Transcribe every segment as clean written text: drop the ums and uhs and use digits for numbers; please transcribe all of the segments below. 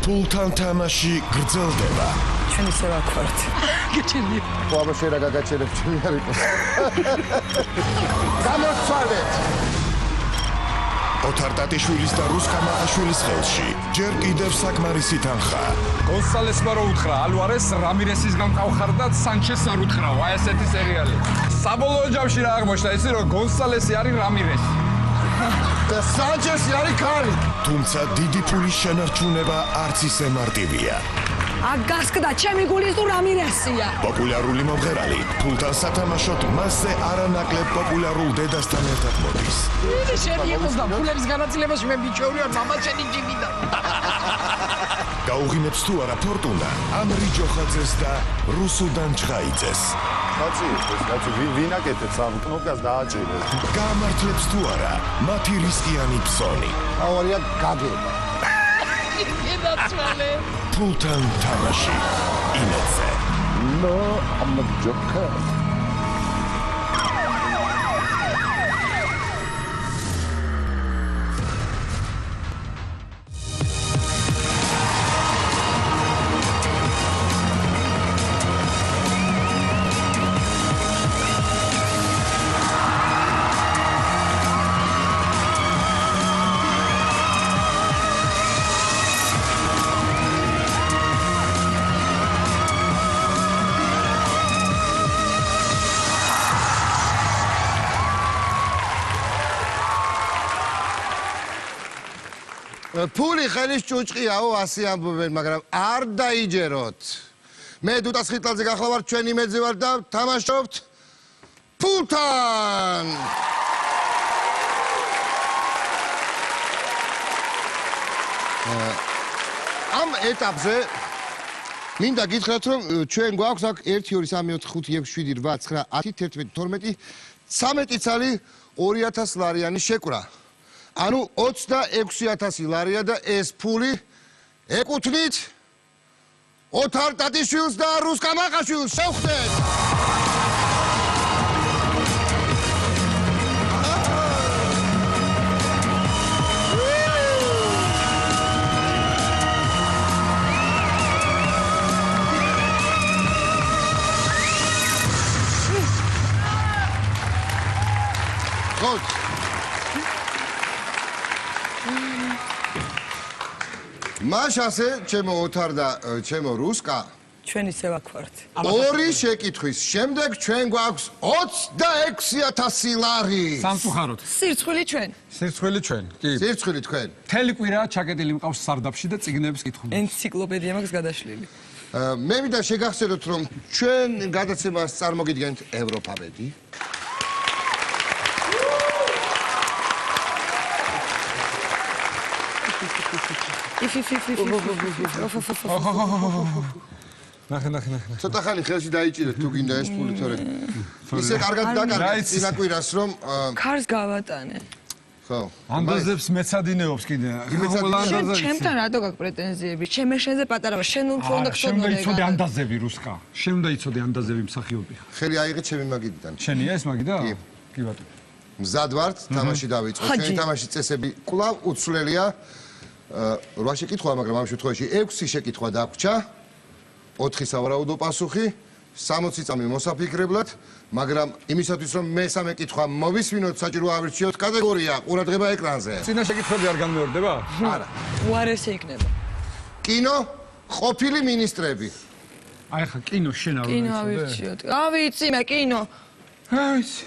ფულთან თამაში გრძელდება. ჩვენ ისე ვაქორთ. გეჩენია. აბა შენ რა გაგაჩერებ ჩემი არ იყოს. გამოცვალეთ. ოთარ ტატიშვილის და რუსკა მაყაშვილის ხელში ჯერ კიდევ საკმარისი თანხა. გონსალესმა რო უთხრა ალვარეს რამირესის გამყავხარ და სანჩეს არ უთხრაო. აი ესეთი სერიალი. საბოლოო ჯამში რა აღმოჩნდა ისი რომ გონსალესი არის რამირესი. და სანჩესი არის ქალი. თუმცა დიდი ფულის შენარჩუნება არც ისე მარტივია. აგასკდა ჩემი გულის თუ რამირესია. პოპულარული მომღერალი ფულთან სათამაშოდ მასზე არანაკლებ პოპულარულ დედასთან ერთად მოდის. ვინ შეიყოს და ფულების განაწილებაში მე ბიჭორი ვარ, მამა შენი ჯიგიდა. გაუღიმებს თუ არა ფორტუნა ამრი ჯოხაძეს და რუსუდან ჩხაიძეს. კაცი ვინ აკეთებს ამ კნოპკას დააჭირეს. გამართლებს თუ არა მათი რისკიანი ფსონი. ავარია გაგება. გედაცვალე. ფულთან თამაში იმედზე. No, I'm a joker. ფული ხელის ჭუჭყიაო, ასე ამბობენ, მაგრამ არ დაიჯეროთ. მე დუტა სხიტლაძე გახლა ვარ, ჩვენ იმედზე ვარ და თამაშობთ ფულთან. ამ ეტაპზე მინდა გითხრათ, რომ ჩვენ გვაქვს აქ 1 2 3 4 5 6 7 8 9 10 11 12 13 ცალი 2000 ლარიანი შეკვრა. ანუ 26000 ლარია და ეს ფული ეკუთვნით ოთარ ტატიშვილს და რუსკა მაყაშვილს. შევხვდეთ. გოლ. მაშასე ჩემო ოთარ და ჩემო რუსკა ჩვენ ისე ვაქორთ. ორი შეკითხვის შემდეგ ჩვენ გვაქვს 26000 ლარი. სამწუხაროდ. სირცხვილი ჩვენ. სირცხვილი ჩვენ. კი. სირცხვილი თქვენ. მთელი კვირა ჩაკეტილი მყავს სარდაფში და წიგნების კითხული. ენციკლოპედია მაქვს გადაშლილი. მე მინდა შეგახსენოთ, რომ ჩვენ გადაცემას წარმოგიდგენთ ევროპაბედი. ნახე. ცოტა ხანი ხელში დაიჭირეთ თუ გინდა ეს ფული თორე. ისე კარგად დაკარგეთ წინა კვირას რომ ქარს გავატანე. ხო. ანდაზებს მეცადინეობს კიდე. ჩემთან რატო გაქვს პრეტენზიები? ჩემ შენზე პატარა ვარ, შენ უფრო უნდა შენ უნდა იცოდე ანდაზები რუსკა. შენ უნდა იცოდე ანდაზები მსახიობი. ხელი აიღეთ ჩემი მაგიდიდან. შენია ეს მაგიდა? კი ბატონო. მზად ვართ, თამაში დავიწყოთ. ჩვენი თამაშის წესები კვლავ უცვლელია. 8 შეკითხვა, მაგრამ ამ შემთხვევაში 6 შეკითხვა დაგვრჩა. 4 სავარაუდო პასუხი, 60 წამი მოსაფიქრებლად, მაგრამ იმისათვის რომ მესამე კითხვა მოვისმინოთ, საჭირო ავირჩიოთ კატეგორია ყურადღება ეკრანზე. წინა შეკითხვები არ განმეორდება? არა. უარესი იქნება. კინო, ყოფილი მინისტრები. აი ხა კინო შენ არ კინო ავირჩიოთ. ავიცი მე კინო.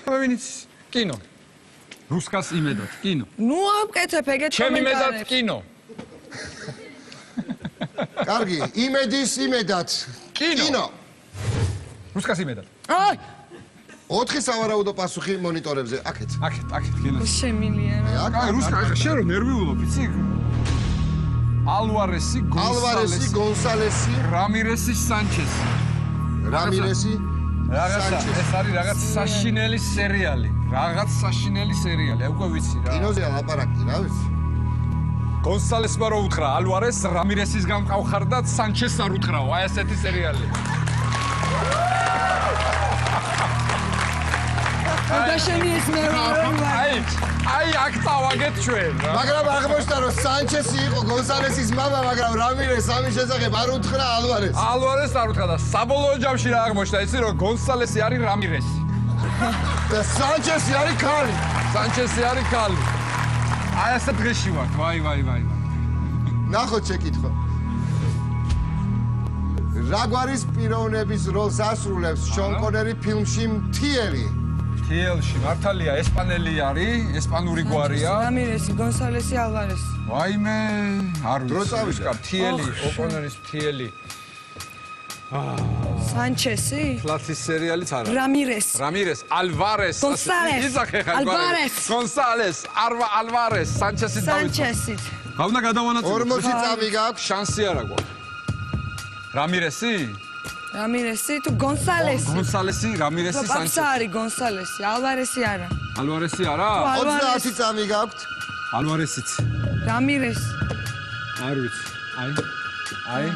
ვინიც კინო. რუსკას იმედად კინო. ნუ ამკეთებ ეგეთ კომენტარებს. ჩემ იმედად კინო. კარგი, იმედის იმედად. კინო. რუსკას იმედად. აი 4 სავარაუდო პასუხი მონიტორებზე. აქეთ. გენას. შემილია. აი რუსკა ხა შენ რო ნერვიულობ, იცი? ალვარესი, გონსალესი, რამირესი, სანჩესი. რამირესი, რაღაცა, ეს არის რაღაც საშინელი სერიალი. აი უკვე ვიცი რა. კინოზეა ლაპარაკი, რა ვიცი. გონსალესმა რო უთხრა ალვარეს რამირესის გამყავხარ და სანჩეს არ უთხრაო. აი ესეთი სერიალი. და შენი ეს მე რომ აი აქ წავაგეთ ჩვენ რა. მაგრამ აღმოჩნდა რომ სანჩესი იყო გონსალესის მამა, მაგრამ რამირეს ამის შესახებ არ უთხრა ალვარეს. ალვარეს არ უთხრა და საბოლოო ჯამში რა აღმოჩნდა იცი რომ გონსალესი არის რამირესი. და სანჩესი არის ქალი. სანჩესი არის ქალი. აი ასე დღეში ვარ. ვაი. ნახოთ შეკითხვა. რა გვარის პიროვნების როლს ასრულებს შონ კონერი ფილმში მთიელი? თიელში მართალია ესპანელი არის, ესპანური გვარია. რამირესი, გონსალესი, ალვარესი. ვაიმე, არ დრო ვიცი. წავიდა. მთიელი, ოკონერის მთიელი. სანჩესი, ფლაცის სერიალიც არა. რამირეს, ალვარეს. გონსალეს, იზახე ხარ ალვარეს. გონსალეს, ალვარეს, სანჩესი დავიწყო. სანჩესი. გავნა გადავანაწილო. 40 წამი გაქვს. შანსი არა გვაქვს. რამირესი? რამირესი თუ გონსალესი? გონსალესი, რამირესი, პაპსა სანჩესი. არის გონსალესი, ალვარესი არა. ალვარესი არა? 30 წამი გაქვთ. ალვარესიც. რამირესი. არ ვიცი. აი.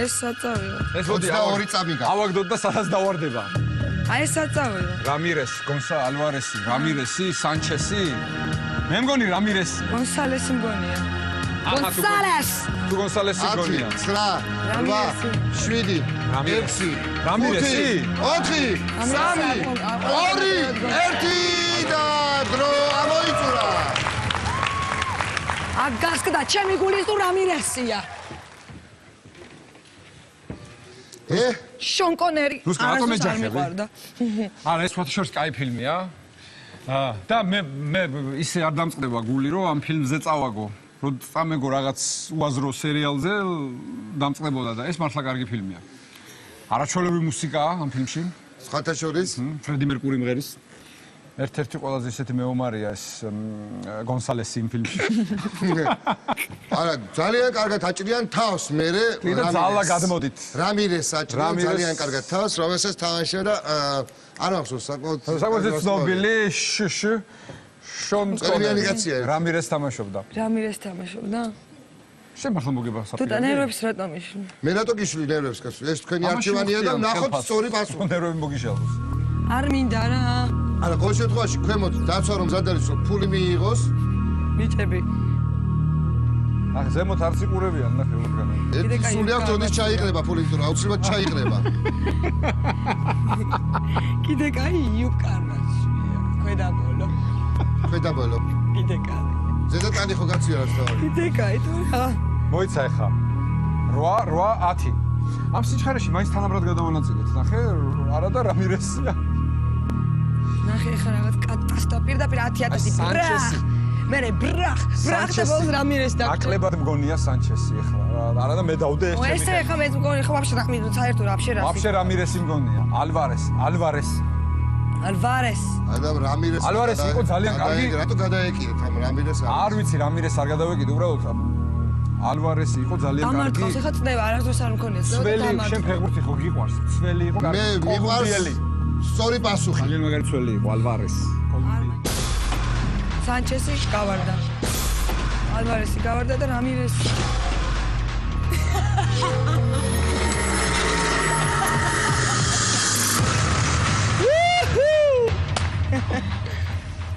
ეს საწავიო. ეს მოდი 22 წამი გაქვს. ავაგდოთ და სადაც დავარდება. აი ეს საწავიო. რამირეს, ალვარესი, რამირესი, სანჩესი. მე მგონი რამირესი. გონსალესი მგონია. აჰა, თუ გონსალესი 10, გონია. 9, 8, 7, 6, რამირესი? 4, 3, 2, 1 და დრო ამოიწურა. აგასკდა ჩემი გულის თუ რამირესია. შონ კონერი. რუსკა რატომ ეჯახები? არა, ეს ფოტოშოპს კაი ფილმია. და მე ისე არ დამწყდება გული, რომ ამ ფილმზე წავაგო. რომ წამეგო რაღაც უაზრო სერიალზე დამწყდებოდა და ეს მართლა კარგი ფილმია. არაჩვეულებრივი მუსიკაა ამ ფილმში. სხვათა შორის ფრედი მერკური მღერის. ერთ-ერთი ყველაზე ისეთი მეომარია ეს გონსალესი იმ ფილმში. არა, ძალიან კარგად აჭრიან თავს მერე კიდე ძალა გადმოდით. რამირეს აჭრიან ძალიან კარგად თავს, რომელსაც თამაშობდა არ მახსოვს საკუთარ ცნობილი შონ ყველიანი კაცია. რამირეს თამაშობდა. რამირეს თამაშობდა? შენ მართლა მოგება თუ და ნერვებს რატომ იშლი? მე რატო გიშლი ნერვებს კაცო? ეს თქვენი არჩევანია და ნახოთ სწორი პასუხი. ნერვები მოგიშალოს. არ მინდა რა. არა, ყოველ შემთხვევაში ქვემოთ დაცვა რომ მზად არის რომ ფული მიიღოს. ბიჭები. ახ ზემოთ არც იყურებიან ნახე ორგანო. ერთი სული აქვს როდის ჩაიყრება ფული, თუ რა აუცილებლად ჩაიყრება. კიდე კაი იუკარნაშია. ქვედაბოლო. ქვედაბოლო. კიდე კაი. ზედატანი ხო გაცია რა თავი. კიდე კაი თუ რა. მოიცა ახლა 8 10. ამ სიჩქარეში მაინც თანაბრად გადავანაწილეთ. ნახე, არა და რამირესია. ნახე ხა რაღაც კატასტა პირდაპირ 10,000 ბრა. მერე ბრახ და ბოლოს რამირეს და აკლებად მგონია სანჩესი ახლა. არა და მე დავდე ეს ჩემი. ესე ხა მე მგონი ხო ვაფშე ნახმი საერთოდ ვაფშე რა. ვაფშე რამირესი მგონია. ალვარეს. ადამ რამირეს. ალვარესი იყო ძალიან კარგი. რატო გადაეკიდეთ ამ რამირეს? არ ვიცი რამირეს არ გადავეკიდე უბრალოდ ალვარესი იყო ძალიან კარგი. ამარტყავს ეხა წდება არასდროს არ მქონია. ცველი შენ ფეხბურთი ხო გიყვარს? ცველი იყო კარგი. მე მიყვარს სწორი პასუხი. ძალიან მაგარი ცველი იყო ალვარესი. სანჩესი გავარდა. ალვარესი გავარდა და რამირესი.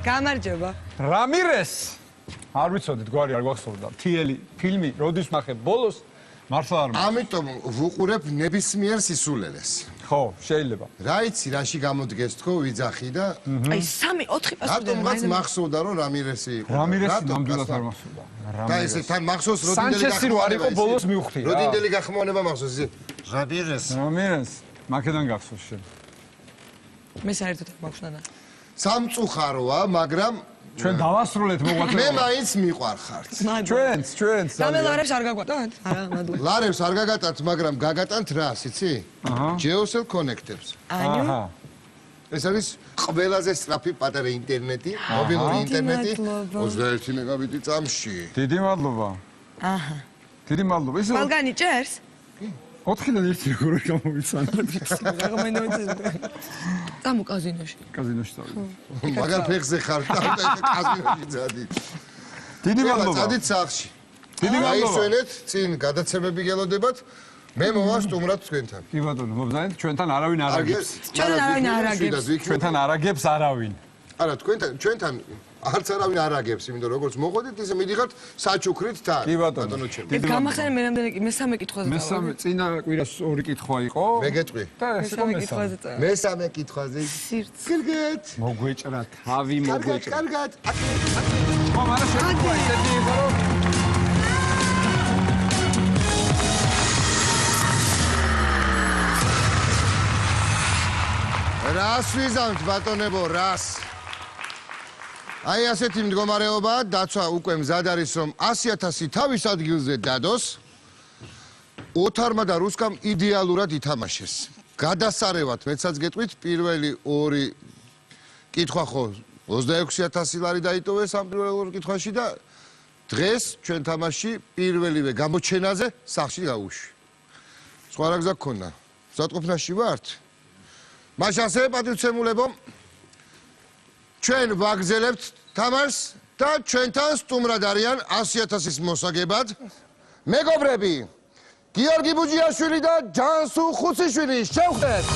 გამარჯობა. რამირეს არ ვიცოდით გვარი არ გვახსოვდა. მთიელი ფილმი როდის ნახე ბოლოს მართლა არ მაქვს. ამიტომ ვუყურებ ნებისმიერ სისულელეს. ხო, შეიძლება. რა იცი, რაში გამოდგეს თქო ვიძახი და აი 3-4 პასუხი. რატომღაც მახსოვდა რომ რამირესი იყო. რამირესი ნამდვილად არ მახსოვდა. და ესე თან მახსოვს როდინდელი სანჩესი რო არ იყო ბოლოს მივხვდი რა. როდინდელი გახმოვანება მახსოვს ისე. რამირეს მაკედან გახსოვს შენ. მე საერთოდ არ მაქვს. სამწუხაროა, მაგრამ ჩვენ დავასრულეთ მე მოღვაწეობა. მაინც მიყვარხართ. ჩვენც. გამელარებს არ გაგვატოთ? არა, მადლობა. ლარებს არ გაგატანთ, მაგრამ გაგატანთ რას, იცი? GeoCell Connectors. აიო. ეს არის ყველაზე სწრაფი პატარა ინტერნეტი, მობილური ინტერნეტი 21 მეგაბიტი წამში. დიდი მადლობა. აჰა. დიდი მადლობა. ისე მალგანი ჭერს? 4-დან 1 როგორ გამოვიცანოთ. წამო კაზინოში. კაზინოში წავიდე. მაგარ ფეხზე ხარ და კაზინოში წადით. დიდი მადლობა. წადით სახლში. დიდი მადლობა. აისვენეთ, წინ გადაცემები გელოდებათ. მე მოვა სტუმრად თქვენთან. კი ბატონო, მოგზაინეთ ჩვენთან არავინ არ აგებს. ჩვენთან არავინ არ აგებს. ჩვენთან არ აგებს არავინ. არა, ჩვენთან არც არავინ არ აგებს, იმიტომ როგორც მოყვედით, ისე მიდიხართ საჩუქრით თან. კი ბატონო. გამახსენე მე რამდენი მესამე კითხვაზე დავარ. მესამე წინა კვირას ორი კითხვა იყო. მე გეტყვი. და ეს იყო მესამე მესამე. კითხვაზე წავ. მესამე კითხვაზე. სირც. კარგად. მოგვეჭრა თავი მოგვეჭრა. კარგად. ხო, მაგრამ შეგიძლია ისეთი იყო, რომ რას ვიზამთ ბატონებო, რას? აი ასეთი მდგომარეობაა, დაცვა უკვე მზად არის, რომ 100,000 თავის ადგილზე დადოს. ოთარმა და რუსკამ იდეალურად ითამაშეს. გადასარევად, მეცაც გეტყვით, პირველი ორი კითხვა ხო 26,000 ლარი დაიტოვეს ამ პირველ ორ კითხვაში და დღეს ჩვენ თამაში პირველივე გამოჩენაზე სახში გავუშვი. სხვა რა გზა გქონდა? სატყოფნაში ვართ? მაშასე პატრიცემულებო ჩვენ ვაგზელებთ თამაშს და ჩვენთან სტუმრად არიან 100,000-ის მოსაგებად მეგობრები გიორგი ბუჯიაშვილი და ჯანსუ ხუციშვილი შევხვდეთ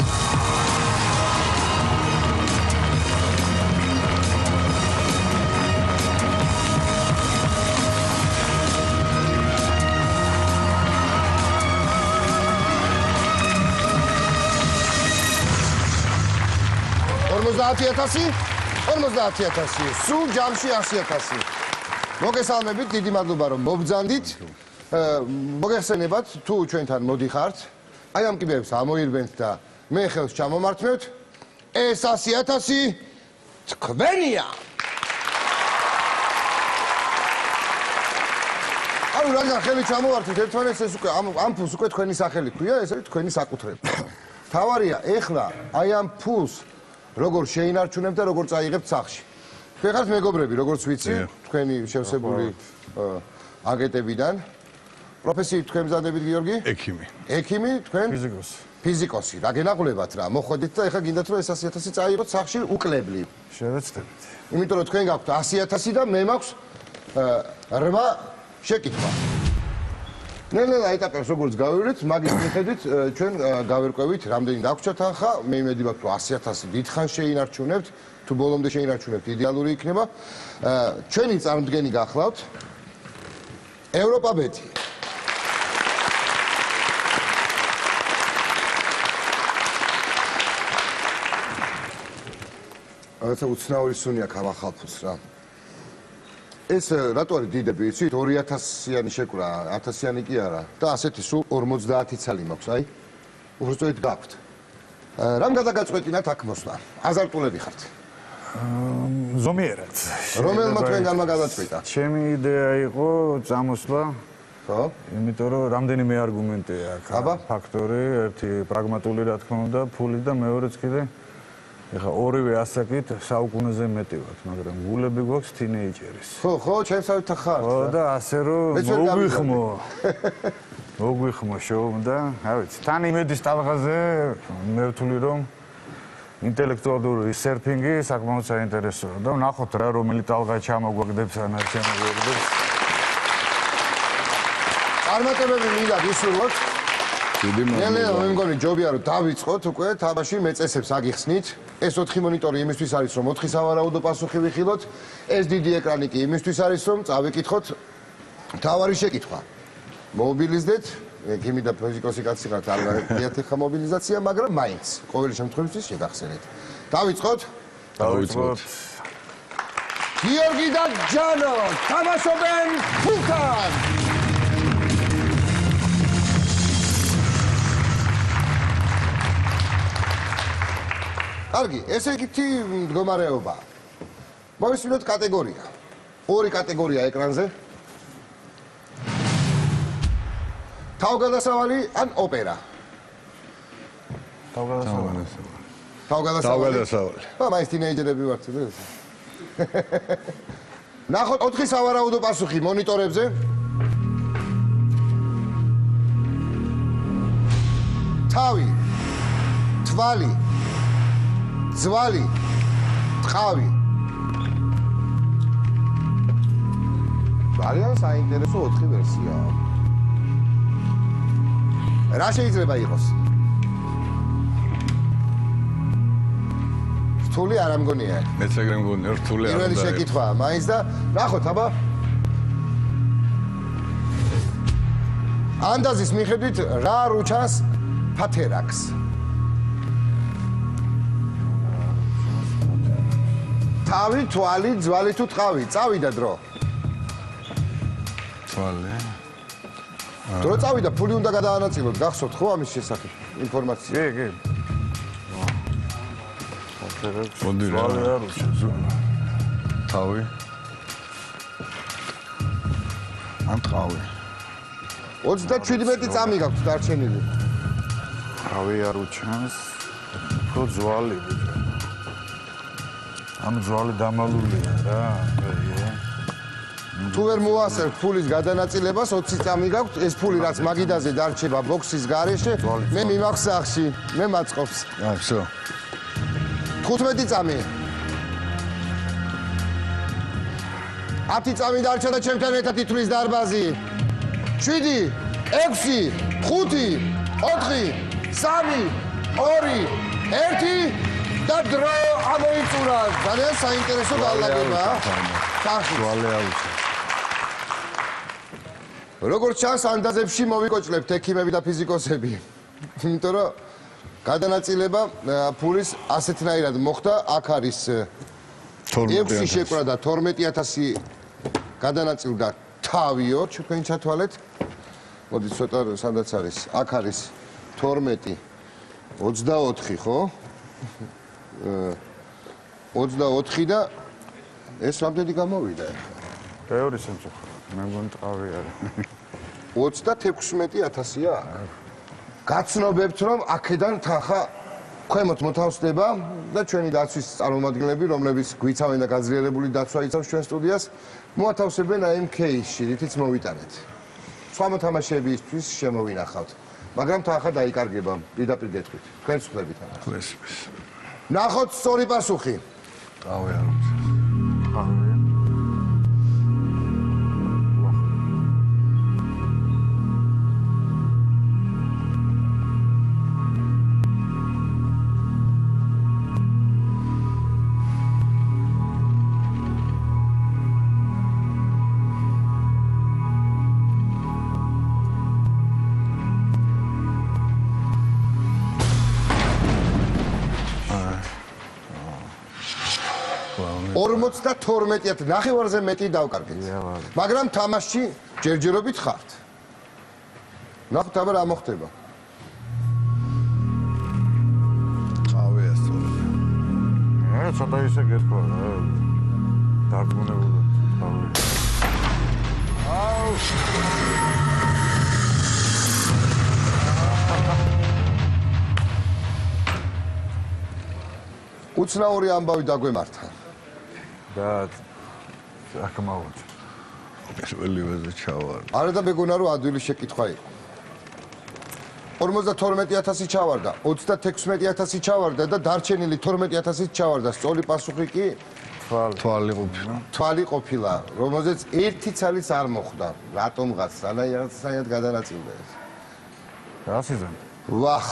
სულ ჯამში 100,000. მოგესალმებით, დიდი მადლობა რომ მობრძანდით. მოგეხსენებათ, თუ ჩვენთან მოდიხართ, აი ამ კიბეებს ამოირბენთ და მე ხელს ჩამომართმევთ. ეს 100,000 თქვენია. ანუ რადგან ხელი ჩამოვართით ერთმანეთს, ეს უკვე ამ ფულს უკვე თქვენი სახელი ქვია, ეს არის თქვენი საკუთრება. თავარია, ეხლა აი ამ ფულს როგორ შეინარჩუნებთ და როგორ წაიღებთ სახში. თქვენ ხართ მეგობრები, როგორც ვიცი, თქვენი შევსებული აგენტებიდან. პროფესიით თქვენ მზადებით გიორგი? ექიმი. ექიმი, თქვენ? ფიზიკოსი. ფიზიკოსი. რა გენაღლებათ რა, მოხვედით და ეხლა გინდათ რომ ეს 100,000 წაიღოთ სახში უკლებლი. შევეცდებით. იმიტომ რომ თქვენ გაქვთ 100,000 და მე მაქვს 8 შეკითხვა. ნელ-ნელა ეტაპებს როგორც გავივლეთ, მაგის მიხედვით ჩვენ გავერკვევით, რამდენი დაგვრჩა თანხა, მე იმედი მაქვს, რომ 100,000 დიდხან შეინარჩუნებთ, თუ ბოლომდე შეინარჩუნებთ, იდეალური იქნება. ჩვენი წარმდგენი გახლავთ ევროპა ბეტი. რაღაცა უცნაური სუნი აქვს ამ ახალფულს რა. ეს რატო არის დიდები, იცით? 2,000-იანი შეკვრა, 1,000-იანი კი არა. და ასეთი სულ 50 ცალი მაქვს, აი. უბრალოდ გაქვთ. რამ გადაგაწყვეტინათ აქ მოსვლა? აზარტულები ხართ. ზომიერად. რომელმა თქვენგანმა გადაწყვეტა? ჩემი იდეა იყო წამოსვლა. ხო? იმიტომ რომ რამდენიმე არგუმენტია აქ. აბა? ფაქტორი, ერთი პრაგმატული რა თქმა უნდა, ფული და მეორეც კიდე ეხა ორივე ასაკით საუკუნეზე მეტი ვართ, მაგრამ გულები გვაქვს თინეიჯერის. ხო, ჩემსავით ხართ. ხო და ასე რომ მოგვიხმო შოუმ და რა ვიცი, თან იმედის ტალღაზე მე ვთვლი რომ ინტელექტუალური სერფინგი საკმაოდ საინტერესოა და ვნახოთ რა რომელი ტალღა ჩამოგვაგდებს ან არ ჩამოგვაგდებს. წარმატებები მინდა გისურვოთ. დიდი მადლობა. მე მგონი ჯობია რომ დავიწყოთ უკვე თამაში მეწესებს აგიხსნით. ეს 4 მონიტორი იმისთვის არის რომ 4 სავარაუდო პასუხი ვიხილოთ. ეს დიდი ეკრანი კი იმისთვის არის რომ წავიკითხოთ თავარი შეკითხვა. მობილიზდეთ, ექიმი და ფიზიკოსი კაცი ხართ, არ გაერთიათ ხა მობილიზაცია, მაგრამ მაინც ყოველი შემთხვევაში შეგახსენეთ. დავიწყოთ? დავიწყოთ. გიორგი და ჯანო თამაშობენ ფულთან. კარგი, ესე იგი მდგომარეობა. მოვისმინოთ კატეგორია. ორი კატეგორია ეკრანზე. თავგადასავალი ან ოპერა? თავგადასავალი. თავგადასავალი. მაინც თინეიჯერები ვართ. ნახოთ 4 სავარაუდო პასუხი მონიტორებზე. თავი, თვალი, ძვალი, ტყავი. ძალიან საინტერესო 4 ვერსიაა. რა შეიძლება იყოს? რთული არ ამგონია. მეც ეგრე მგონია რთული არ პირველი უნდა. შეკითხვაა მაინც და ნახოთ აბა. ანდაზის მიხედვით რა რუჩას ფათერაკს? თავი, თვალი, ძვალი თუ ტყავი? წავიდა დრო. თვალე. დრო წავიდა, ფული უნდა გადაანაწილოთ, გახსოვთ ხო ამის შესახებ ინფორმაცია? კი. მოდი რა. თვალე არ უჩას. თავი. ან ტყავი. 37 წამი გაქვთ დარჩენილი. თავი არ უჩანს. ხო ძვალი. ამ ძვალი დამალულია რა. თუ ვერ მოასწრებთ ფულის გადანაწილებას 20 წამი გაქვთ, ეს ფული რაც მაგიდაზე დარჩება ბოქსის გარეშე, მე მიმაქვს სახში, მე მაწყობს. აი, всё. 15 წამი. 10 წამი დარჩა და ჩემთან ერთად ითვლის დარბაზი. 7, 6, 5, 4, 3, 2, 1 და დრო ამოიწურა. ძალიან საინტერესო განლაგებაა. თვალე არ უჩანს. როგორც ჩანს, ანდაზებში მოვიკოჭლებთ ექიმები და ფიზიკოსები. იმიტომ რომ გადანაწილება ფულის ასეთნაირად მოხდა, აქ არის 6 შეკვრა და 12000 გადანაწილდა თავიო, თქვენ ჩათვალეთ. მოდით ცოტა სადაც არის? აქ არის 12, 24, ხო? 24 და ეს რამდენი გამოვიდა ახლა? ბევრი შემწუხარა. მე მგონი ტყავი არის. 36,000-ია აქ. გაცნობებთ რომ აქედან თანხა ქვემოთ მოთავსდება და ჩვენი დაცვის წარმომადგენლები, რომლებიც გვიცავენ და გაძლიერებული დაცვა იცავს ჩვენ სტუდიას, მოათავსებენ AMK-ში, რითიც მოვიტანეთ. სხვა მოთამაშეებისთვის შემოვინახავთ, მაგრამ თანხა დაიკარგება, პირდაპირ გეტყვით. თქვენს ხვდებით ამას. ნახოთ სწორი პასუხი. ტყავი არ უჩანს. ტყავი. და 12-ად ნახევარზე მეტი დავკარგეთ. მაგრამ თამაშში ჯერჯერობით ხართ. ნახოთ აბა რა მოხდება. ტყავია სწორედ. ცოტა ისე გეთქვა რა. დარგმუნებული ტყავი. აუ. უცნაური ამბავი დაგვემართა. და აკმაოთ. პირველივეზე ჩავარდა. არა და მეგონა რომ ადვილი შეკითხვა იყო. 52,000 ჩავარდა, 36,000 ჩავარდა და დარჩენილი 12,000 ჩავარდა. სწორი პასუხი კი თვალი ყოფილა. თვალი ყოფილა, რომელზეც ერთი ცალიც არ მოხვდა. რატომღაც სანაირად გადანაწილდა ეს. რა სიზონ? ვახ.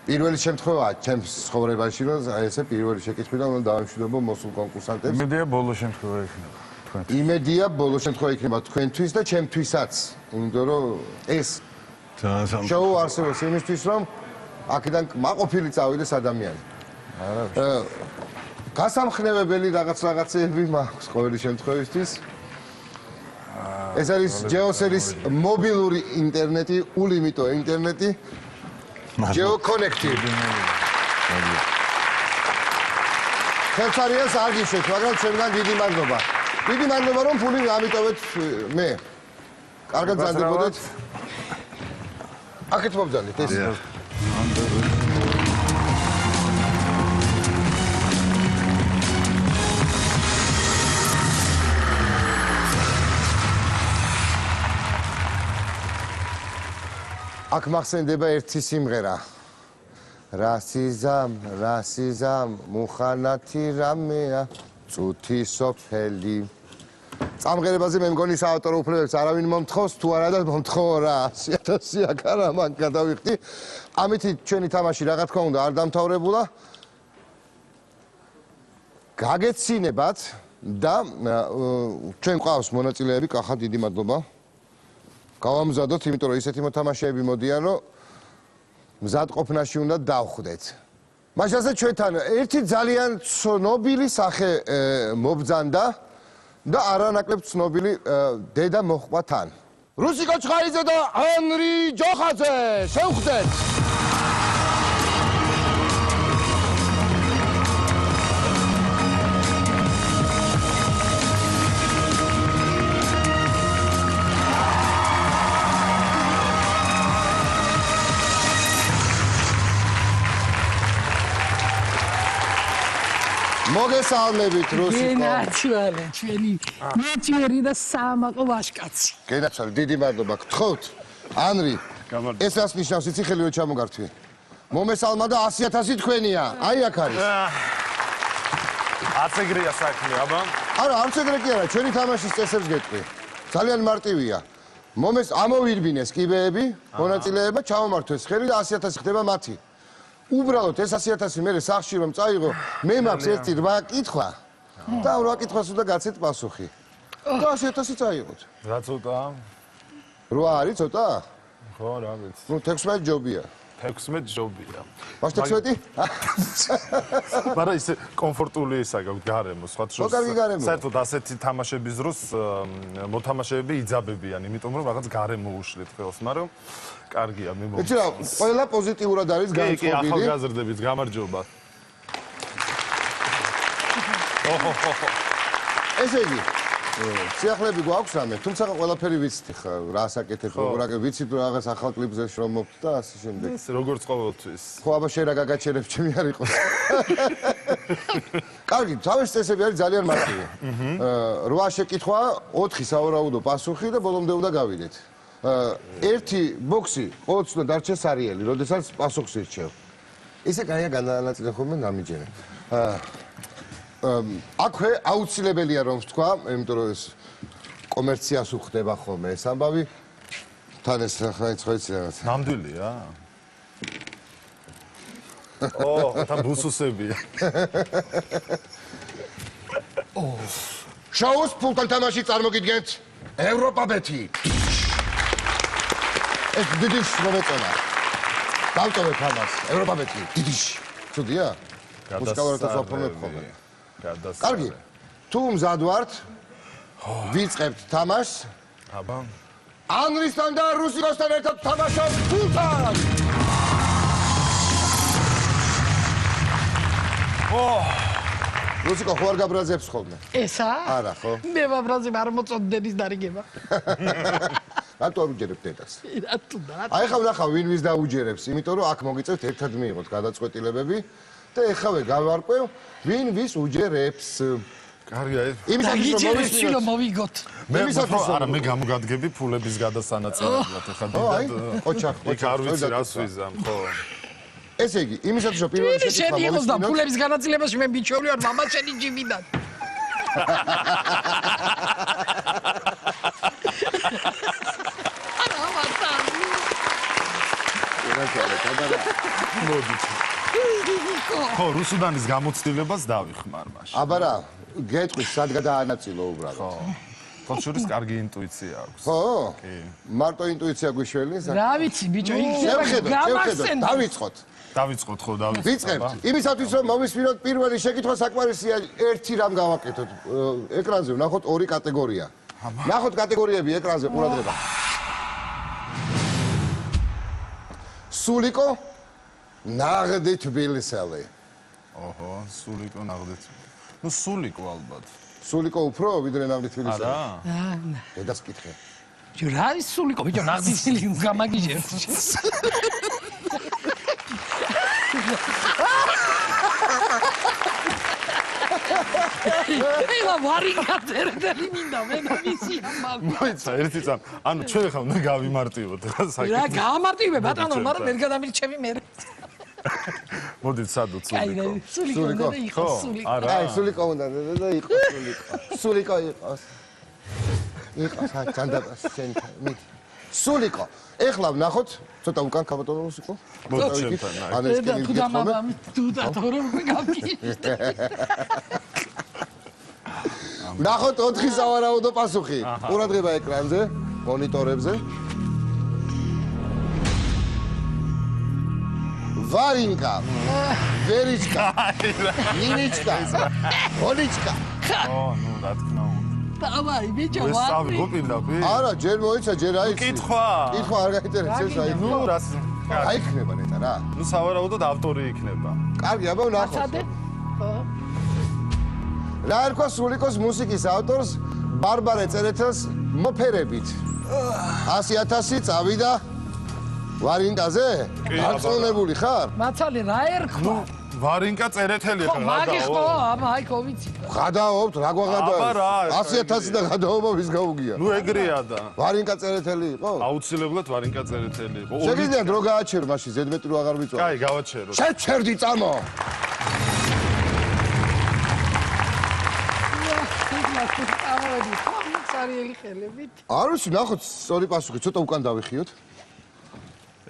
პირველი შემთხვევაა ჩემს ცხოვრებაში, რომ ესე პირველი შეკითხვიდან უნდა დავემშვიდობო მოსულ კონკურსანტებს. იმედია ბოლო შემთხვევა იქნება თქვენ. იმედია ბოლო შემთხვევა იქნება თქვენთვის და ჩემთვისაც. იმიტომ რომ ეს შოუ არსებობს იმისთვის, რომ აქედან მაყოფილი წავიდეს ადამიანი. არა. გასამხნევებელი რაღაცეები მაქვს ყოველი შემთხვევისთვის. ეს არის ჯეოსერის მობილური ინტერნეტი, ულიმიტო ინტერნეტი. GeoConnected. ხელსარიას არ გიშვით, მაგრამ ჩემგან დიდი მადლობა. დიდი მადლობა რომ ფული ამიტოვეთ მე. კარგად ზარდებოდეთ. აქეთ მობძანეთ ეს. აქ მახსენდება ერთი სიმღერა. რასიზამ, მუხანათი რამეა, წუთი სოფელი. წამღერებაზე მე მგონი საავტორო უფლებებს არავინ მომთხოვს, თუ არა და მომთხოვო რა. 100,000 აქ არა, მან გადავიხდი. ამით ჩვენი თამაში რა თქმა უნდა არ დამთავრებულა. გაგეცინებათ და ჩვენ ყავს მონაწილეები, კახა დიდი მადლობა. გავამზადოთ, იმიტომ რომ ისეთი მოთამაშეები მოდიან, რომ მზადყოფნაში უნდა დავხვდეთ. მაშასე ჩვენთან ერთი ძალიან ცნობილი სახე მობძანდა და არანაკლებ ცნობილი დედა მოჰყვა თან. რუსიკო ჩხაიძე და ანრი ჯოხაძე, შევხვდეთ. მოგესალმებით რუსიკო. გენაცვალე ჩვენი მეჭერი და სამაყო ვაშკაცი. გენაცვალე, დიდი მადლობა. გთხოვთ, ანრი. ეს რას ნიშნავს, იცი ხელი რო ჩამოგართვი. მომესალმა და 100,000 თქვენია. აი აქ არის. არც ეგრეა საქმე, აბა. არა, არც ეგრე კი არა, ჩვენი თამაშის წესებს გეტყვი. ძალიან მარტივია. ამოვირბინეს კიბეები, მონაწილეება, ჩავამართვეს ხელი და 100,000 ხდება მათი. უბრალოდ ეს 100,000 მე სახში რომ წაიღო, მე მაქვს ერთი 8 კითხვა და 8 კითხვას უნდა გაცეთ პასუხი. და 100,000 წაიღოთ. რა ცოტა? 8 არის ცოტა? ხო, რა ვიცი. ნუ 16 ჯობია. 16 ჯობია. მას 16? მაგრამ ისე კომფორტული ისა გაქვთ გარემო, სხვა შორის. ხო, კარგი გარემოა. საერთოდ ასეთი თამაშების დროს მოთამაშეები იძაბებიან, იმიტომ რომ რაღაც გარემო უშლით ხელს, მაგრამ კარგია, მე იცი რა, ყველა პოზიტიურად არის კი, განწყობილი. ახალგაზრდებით, გამარჯობა. ესე იგი, სიახლეები გვაქვს რამე, თუმცა ყველაფერი ვიცით ხა, რა საკეთებ, როგორ ვიცით რომ რაღაც ახალ კლიპზე შრომობთ და ასე შემდეგ. ეს როგორც ყოველთვის. ხო, აბა შენ რა გაგაჩერებ ჩემი არ იყოს. კარგი, თავის წესები არის ძალიან მარტივი. 8 შეკითხვა, 4 სავარაუდო პასუხი და ბოლომდე უნდა გავიდეთ. ერთი ბოქსი ყოც და დარჩეს არიელი, როდესაც პასუხს ირჩევ. ისე კაია განანაწილე ხოლმე ნამიჯერე. აქვე აუცილებელია რომ ვთქვა, იმიტომ რომ ეს კომერციას უხდება ხოლმე ეს ამბავი. თან ეს ხაიც რაღაც. ნამდვილია? თან ბუსუსებია. შოუს ფულთან თამაში წარმოგიდგენთ ევროპაბეთი. ეს დიდიშ მომეწონა. დავტოვებ ამას, ევროპაბეთი, დიდიშ. ცუდია? მუსკავარეთას ვაფორმებ ხოლმე. კარგი. თუ მზად ვართ, ვიწყებთ თამაშს. აბა. ანრისთან და რუსიკოსთან ერთად თამაშობთ ფულთან. რუსიკო ხო არ გაბრაზებს ხოლმე? ესა? არა, ხო? მე ვაბრაზებ არ მოწონდენის დარიგება. რატო არ უჯერებ დედას? რატო და? აი ხა ვნახავ ვინ ვის დაუჯერებს, იმიტომ რომ აქ მოგიწევთ ერთად მიიღოთ გადაწყვეტილებები და ეხავე გავარკვევ ვინ ვის უჯერებს. კარგია ეს. იმისათვის რომ მოვიგოთ. არა, მე გამოგადგები ფულების გადასანაცვლებლად ეხლა აი, ყოჩახ, იქ არ ვიცი რას ვიზამ, ხო. ესე იგი, იმისათვის რომ პირველი შენი შეკითხვა იყოს და მოვისმინოთ. ფულების განაწილებაში მე მიჩვეული ვარ მამა შენი ჯიმიდან. არა, მარტან. ხო, რუსუდანის გამოცდილებას დავიხმარ მაშინ. აბა რა, გეტყვის სად გადაანაწილო უბრალოდ. ხო. ხო, შორის კარგი ინტუიცია აქვს. ხო? კი. მარტო ინტუიცია გვიშველის? რა ვიცი, ბიჭო, იქნება შევხედოთ, გამახსენდა. დავიწყოთ. დავიწყოთ, ხო, დავიწყოთ. ვიწყებთ. იმისათვის რომ მოვისმინოთ პირველი შეკითხვა საკმარისია ერთი რამ გავაკეთოთ. ეკრანზე ვნახოთ ორი კატეგორია. ვნახოთ კატეგორიები ეკრანზე ყურადღება. სულიკო ნაღდი თბილისელი. ოჰო, სულიკო ნაღდით. ნუ სულიკო ალბათ. სულიკო უფრო ვიდრე ნაღდი თბილისელი. არა. დედას კითხე. რა არის სულიკო, ბიჭო, ნაღდი თბილისი გამაგიჟებს. ელა ვარიგაწერდები მინდა მე ვიცი ამბავი. მოიცა ერთი წამ. ანუ ჩვენ ხა უნდა გავიმარტივოთ რა საკითხი. რა გამარტივე ბატონო, მაგრამ ვერ გადამირჩევი მე. მოდით სადოთ აი სულიკო. რა სულიკო და იყოს სულიკო. აი სულიკო უნდა და იყოს სულიკო. სულიკო იყოს. იყოს ჩანდაბას შენ მით. სულიკო. ეხლა ვნახოთ, ცოტა უკან ქაბატონო სულიკო. მოდით ჩვენთან. ან ეს კი და თუ დამამამ თუ და თორემ გავკი. ნახოთ 4 სავარაუდო პასუხი. ყურადღება ეკრანზე, მონიტორებზე. ვარინკა, ვერიჩკა, ნინიჩკა, ოლიჩკა. ნუ რა თქმა უნდა. დავაი ბიჭო ეს სამი ვარ გოპირდაპირ? არა, ჯერ მოიცა, ჯერ აიცი. კითხვა. კითხვა არ გაინტერესებს, აი. ნუ რას აი იქნება ნეტა რა. ნუ სავარაუდოდ ავტორი იქნება. კარგი, აბა ვნახოთ. აცადე რა ერქვა სულიკოს მუსიკის ავტორს ბარბარე წერეთელს მოფერებით? 100.000 წავიდა ვარინკაზე? არწმუნებული ხარ? მაცალე რა ერქვა ვარინკა წერეთელი ხო ხარ მაგი ხო გადაო. აბა აი კოვიცი გადაობთ, რა აბა რა, გვაღადაობს? 100.000 და გადაობა ვის გაუგია? ნუ ეგრეა და ვარინკა წერეთელი იყო? აუცილებლად ვარინკა წერეთელი იყო. შეგიძლიათ რო გააჩერ მაშინ ზედმეტი რო აღარ ვიწვა. კაი, გავაჩერო. შეჩერდი წამო. ამოვედი ცარიელი ხელებით არ ვიცი, ნახოთ სწორი პასუხი, ცოტა უკან დავიხიოთ.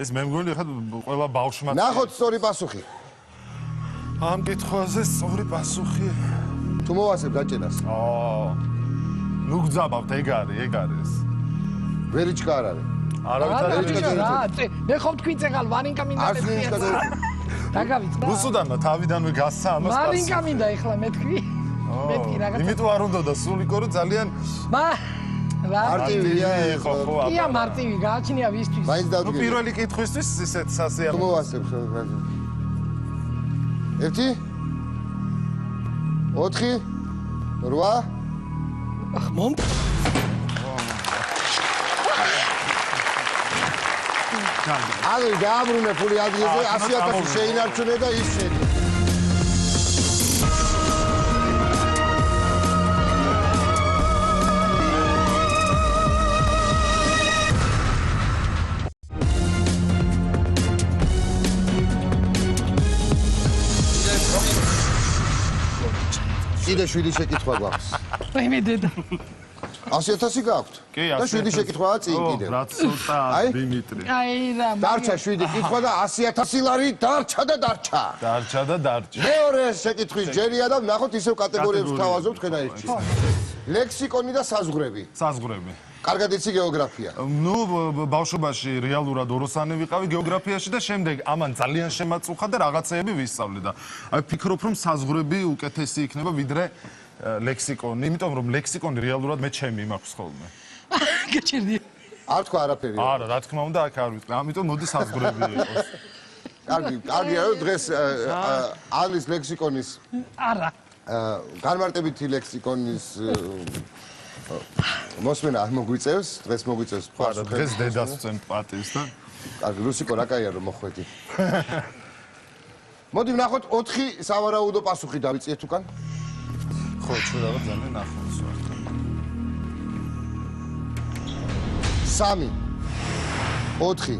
ეს მე მგონი ხა ყველა ბავშვმა ნახოთ სწორი პასუხი. ამ კითხვაზე სწორი პასუხი. თუ მოვასებ დაჭერას. ნუ გძაბავთ, ეგ არის. ვერიჩკა არ არის. არავითარ არა არ ბიჭო წერეთელი. რა მე ხომ თქვი წეგალ ვარინკა მინდა არც ვერიჩკა მეთქი წერეთელი. დაგავიწყდა რუსუდანმა თავიდანვე გასცა ამას ვარინკა მინდა ეხლა მეთქი მეთქი რაღაცა იმიტომ არ უნდა და სულიკო რომ ძალიან მა რა მარტივია ხო ეხლა. ხო ია მარტივი გააჩნია ვისთვის მაინც ნუ დავდგე. პირველი კითხვისთვის ისეთ თუ სასიამოვნო მოვასებ. 1 4 8 მომ ანუ დააბრუნე ფული ადგილზე 100.000 შეინარჩუნე და ის შედი. კიდე 7 შეკითხვა გვაქვს. მე დედა 100.000 გაქვთ? კი, და 7 შეკითხვაა წინ კიდევ. რა ცოტა აი? დიმიტრი აი რა დარჩა 7 კითხვა და 100.000 ლარი დარჩა და დარჩა. დარჩა და დარჩა მეორე შეკითხვის ჯერია და ნახოთ ისევ კატეგორიებს თავაზობთ თქვენ აირჩიეთ. ლექსიკონი და საზღვრები. საზღვრები კარგად იცი გეოგრაფია. ნუ ბავშვობაში რეალურად ოროსანი ვიყავი გეოგრაფიაში და შემდეგ ამან ძალიან შემაწუხა და რაღაცეები ვისწავლე და აი ფიქრობ რომ საზღვრები უკეთესი იქნება ვიდრე ლექსიკონი, იმიტომ რომ ლექსიკონი რეალურად მე ჩემი მაქვს ხოლმე. გეჭირდი არ თქვა არაფერი. არა, რა თქმა უნდა, აქ არ ვიტყვი. ამიტომ მოდი საზღვრები იყოს. კარგია, დღეს არის ლექსიკონის არა განმარტებითი ლექსიკონის მოსმენა არ მოგვიწევს, დღეს მოგვიწევს არა, დღეს დედას ვწენ პატივს და კარგი, რუსიკო რა კაია რომ მოხვედი. მოდი ვნახოთ 4 სავარაუდო პასუხი დავიწყეთ უკან. ხო, ჩვენ რაღაც ძალიან ახლოს ვართ. 3 4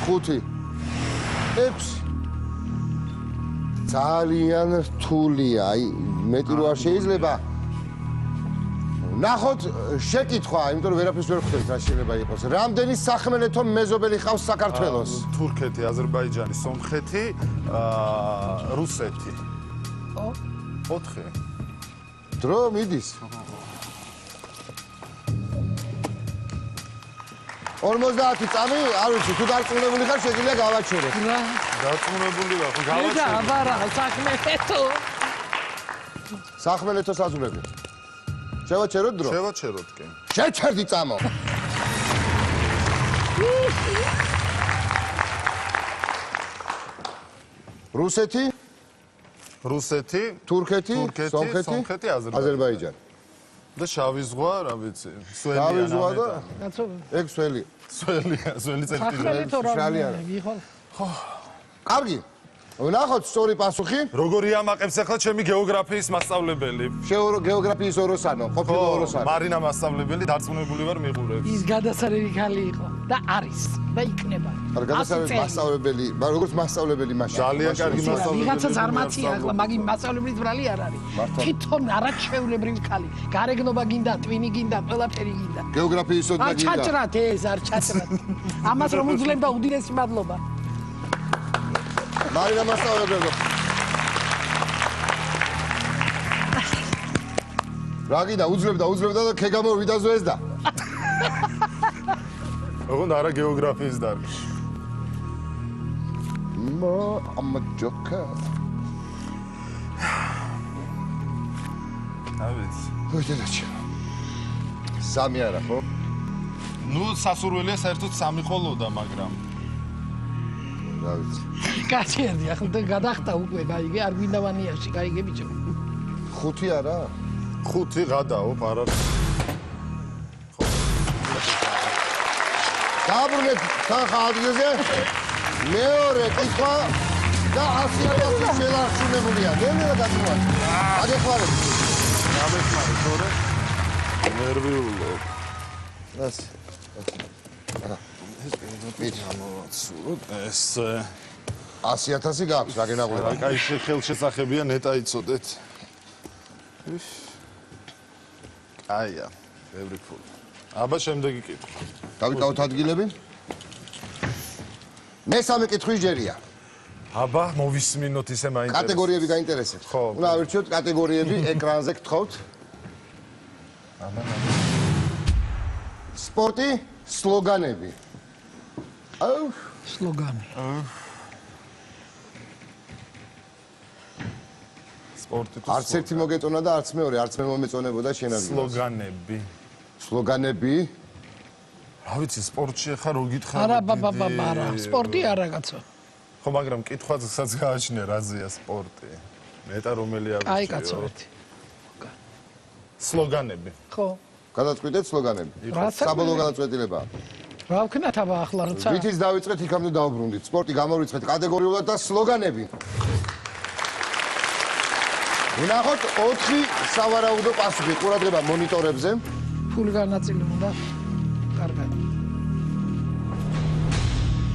5 6 ძალიან რთულია, აი მეტი რო არ შეიძლება. ნახოთ შეკითხვა, იმიტომ რომ ვერაფერს ვერ ხვდებით რა შეიძლება იყოს. რამდენი სახმელეთო მეზობელი ყავს საქართველოს? თურქეთი, აზერბაიჯანი, სომხეთი, რუსეთი. 4 დრო მიდის. 50 წამი, არ ვიცი, თუ დარწმუნებული ხარ, შეგიძლია გავაჩეროთ. რა დარწმუნებული ვარ, ხო დედა გავაჩერე. აბა რა საქმეთო სახმელეთო საზღვრები. შევაჩეროთ დრო? შევაჩეროთ კი. შეჩერდი წამო. რუსეთი, რუსეთი, თურქეთი, სომხეთი, სომხეთი, აზერბაიჯანი. აზერბაიჯანი. და შავი ზღვა, რა ვიცი, სველი შავი ზღვა და კაცო ეგ სველი. სველი წელი. სახელითო რა შალი არა. ვიღვალ კარგი. ვნახოთ სწორი პასუხი. როგორი ამაყებს ახლა ჩემი გეოგრაფიის მასწავლებელი? გეოგრაფიის ოროსანო, ყოფილი ოროსანო. მარინა მასწავლებელი, დარწმუნებული ვარ მიყურებს. ის გადასარევი ქალი იყო და არის და იქნება არ გადასარევი მასწავლებელი, როგორც მასწავლებელი მაშინ. ძალიან კარგი მასწავლებელი. ვიღაცას არ მაცია ახლა მაგი მასწავლებლის ბრალი არ არის თვითონ არაჩვეულებრივი ქალი გარეგნობა გინდა ტვინი გინდა ყველაფერი გინდა გეოგრაფიის ოდნა არ გინდა. ჩაჭრათ ეს არ ჩაჭრათ ამას რომ უძლებდა უდიდესი მადლობა მარინა მასწავლებელი. რა გინდა უძლებდა და ქეგამოვიდა ზვესდა. ოღონდ არა გეოგრაფიის დარგში. I'm a joker. ავიც. ვიდეოჩი. სამი არა ხო? ნუ სასურველია საერთოდ სამი ყოლოდა, მაგრამ რა ვიცი. კაცერდი, ახლა გადახტა უკვე, გაიგე, არ გვინდა ვანიაში, გაიგე ბიჭო. ხუთი არა? 5 გადაო, არა. დაბრუნეთ თანხა ადგილზე. მეორე კითხვა და 100.000 შელარჩუნებულია. ნელ-ნელა გაწმოვთ. აგეხმარებით. გამეხმარი, თორე ნერვიულო. ეს. ეს 100.000 გაქვს, რა გენაღვლება. აი ხელშესახებია ნეტა იცოდეთ. აია, ბევრი ფული. აბა შემდეგი კითხვა. დავიკავოთ ადგილები. მესამე კითხვი ჯერია. აბა მოვისმინოთ ისე მაინტერესებს. კატეგორიები გაინტერესებთ? ხო. უნდა ავირჩიოთ კატეგორიები ეკრანზე გთხოვთ. სპორტი, სლოგანები. აუ, სლოგანი. სპორტი თუ არც ერთი მოგეწონა და არც მეორე, არც მე მომეწონებოდა შენად. სლოგანები. სლოგანები. რა ვიცი, სპორტში ახლა რო გითხარ. არა, არა, სპორტი არა კაცო. ხო, მაგრამ კითხვასაც გააჩნია რაზეა სპორტი. ნეტა რომელი ავიჩიო? აი კაცო ერთი. სლოგანები. ხო. გადაწყვიტეთ სლოგანები. საბოლოო გადაწყვეტილებაა. რა ვქნათ აბა ახლა როცა? ვითის დავიწყეთ, იქამდე დავბრუნდით. სპორტი გამოვიწყეთ კატეგორიულად და სლოგანები. ვნახოთ 4 სავარაუდო პასუხი ყურადღება მონიტორებზე. ფული განაწილი უნდა. კარგად.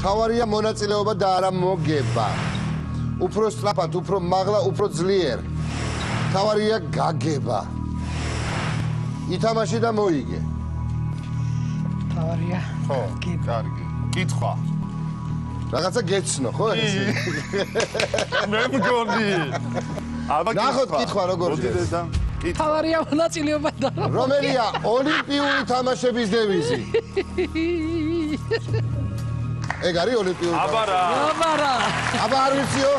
თავარია მონაწილეობა და არა მოგება. უფრო სწრაფად, უფრო მაღლა, უფრო ძლიერ. თავარია გაგება. ითამაშე და მოიგე. თავარია. ხო, კარგი. კითხვა. რაღაცა გეცნო, ხო ეს? მე მგონი. აბა ნახოთ კითხვა როგორ შედის. თავარია მონაწილეობა და არა. რომელია ოლიმპიური თამაშების დევიზი? ეგ არის ოლიმპიური. აბა რა. აბა არ ვიციო?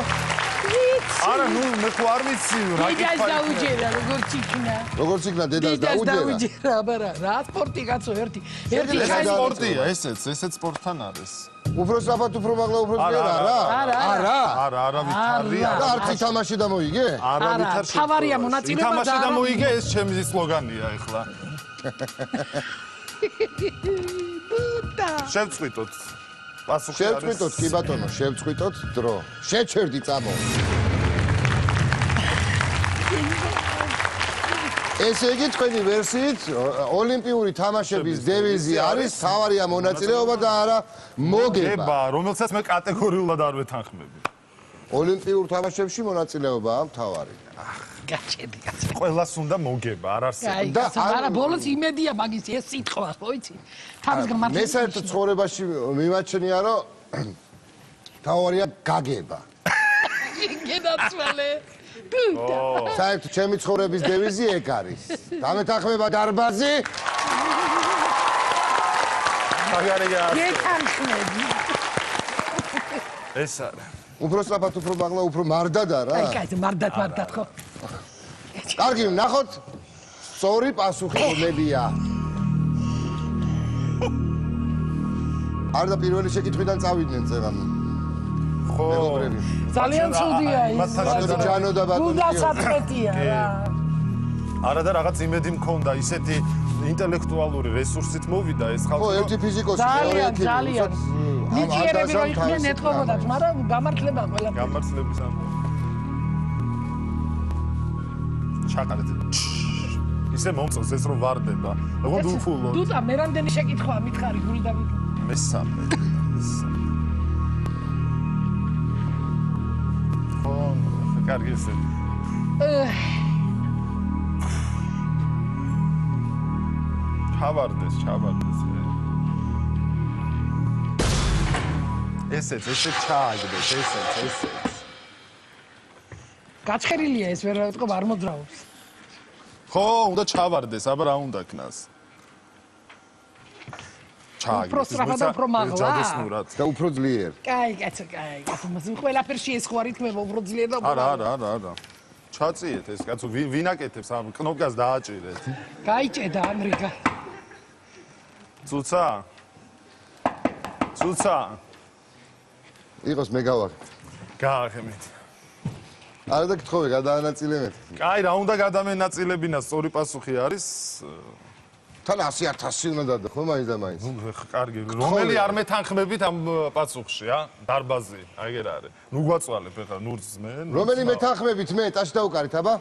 არა, ნუ მე ხო არ ვიცი რა დედას დაუჯერა, როგორც იქნა. როგორც იქნა დედას დედას დაუჯერა? დაუჯერა, აბა რა სპორტი კაცო ერთი ეს ხანი სპორტია, ესეც სპორტთან არის. უფრო სწრაფად, უფრო მაღლა, უფრო ძლიერ არა? არა. არა ვითარია. და არც ითამაშე და მოიგე? არა ვითარ შე. თავარია მონაწილეობა და ითამაშე და არა. მოიგე, ეს ჩემი სლოგანია ეხლა. ბუტა. შევწყვიტოთ. პასუხი არის. შევწყვიტოთ, კი ბატონო, შევწყვიტოთ დრო. შეჩერდი წამო. ესე იგი თქვენი ვერსიით ოლიმპიური თამაშების დევიზი არის თავარია მონაწილეობა და არა მოგება. გება, რომელსაც მე კატეგორიულად არ ვეთანხმები. ოლიმპიურ თამაშებში მონაწილეობაა მთავარი. გაჩერდი კაცო. ყველას უნდა მოგება, არ არსებობს. აი და კაცო, არა ბოლოს იმედია მაგის ეს სიტყვა, ხო იცი? თავის გამართლება. მე საერთოდ ცხოვრებაში მიმაჩნია, რომ თავარია გაგება. გენაცვალე. საერთოდ ჩემი ცხოვრების დევიზი ეგ არის. დამეთანხმება დარბაზი. მაგარია. გეთანხმები. ეს არა. უფრო სწრაფად, უფრო მაღლა, უფრო მარდად არა? აი კაცო, მარდად ხო? კარგი, ნახოთ. სწორი პასუხი რომელია? არ და პირველი შეკითხვიდან წავიდნენ წეგან. ხო. ძალიან ცუდია ის. ბატონო ჯანო და ბატონო. გუდაცაწყეთია რა. არა და რაღაც იმედი მქონდა, ისეთი ინტელექტუალური რესურსით მოვიდა ეს ხალხი. ხო, ერთი ფიზიკოსი, ძალიან. ნიჭიერები რო იყვნენ ეთქობოდათ, მაგრამ გამართლება ყველა. გამართლების ამბავი. ჩაყარეთ. ისე მომწონს ეს რომ ვარდება. ოღონდ უფულო. დუტა მე რამდენი შეკითხვა მითხარი გული და მესამე. ხო, კარგი ესე. ჩავარდეს. ესეც ჩააგდეს, ესეც. გაჩხერილია ეს ვერ ვიტყობ არ მოძრაობს. ხო, უნდა ჩავარდეს, აბა რა უნდა ქნას. უფრო სწრაფად და უფრო მაღლა. ჯადოსნურად. და უფრო ძლიერ. კაი, კაცო, კაი. მაგრამ ყველაფერში ეს ხო არ ითმება უფრო ძლიერ და არა. ჩაწიეთ ეს კაცო, ვინ აკეთებს ამ კნოპკას დააჭირეთ. გაიჭედა ამრიგა. ცუცა. იყოს მე გავარ. გაახემეთ. არა და გთხოვე, გადაანაწილებეთ. კაი, რა უნდა გადამენაწილებინა, სწორი პასუხი არის თან 100,000 უნდა დადო, ხო მაინც და მაინც. კარგი, რომელი არ მეთანხმებით ამ პასუხში, დარბაზი, აგერ არის. ნუ გვაწვალებ ეხლა ნურს მე. რომელი მეთანხმებით მე ტაში დაუკარით, აბა?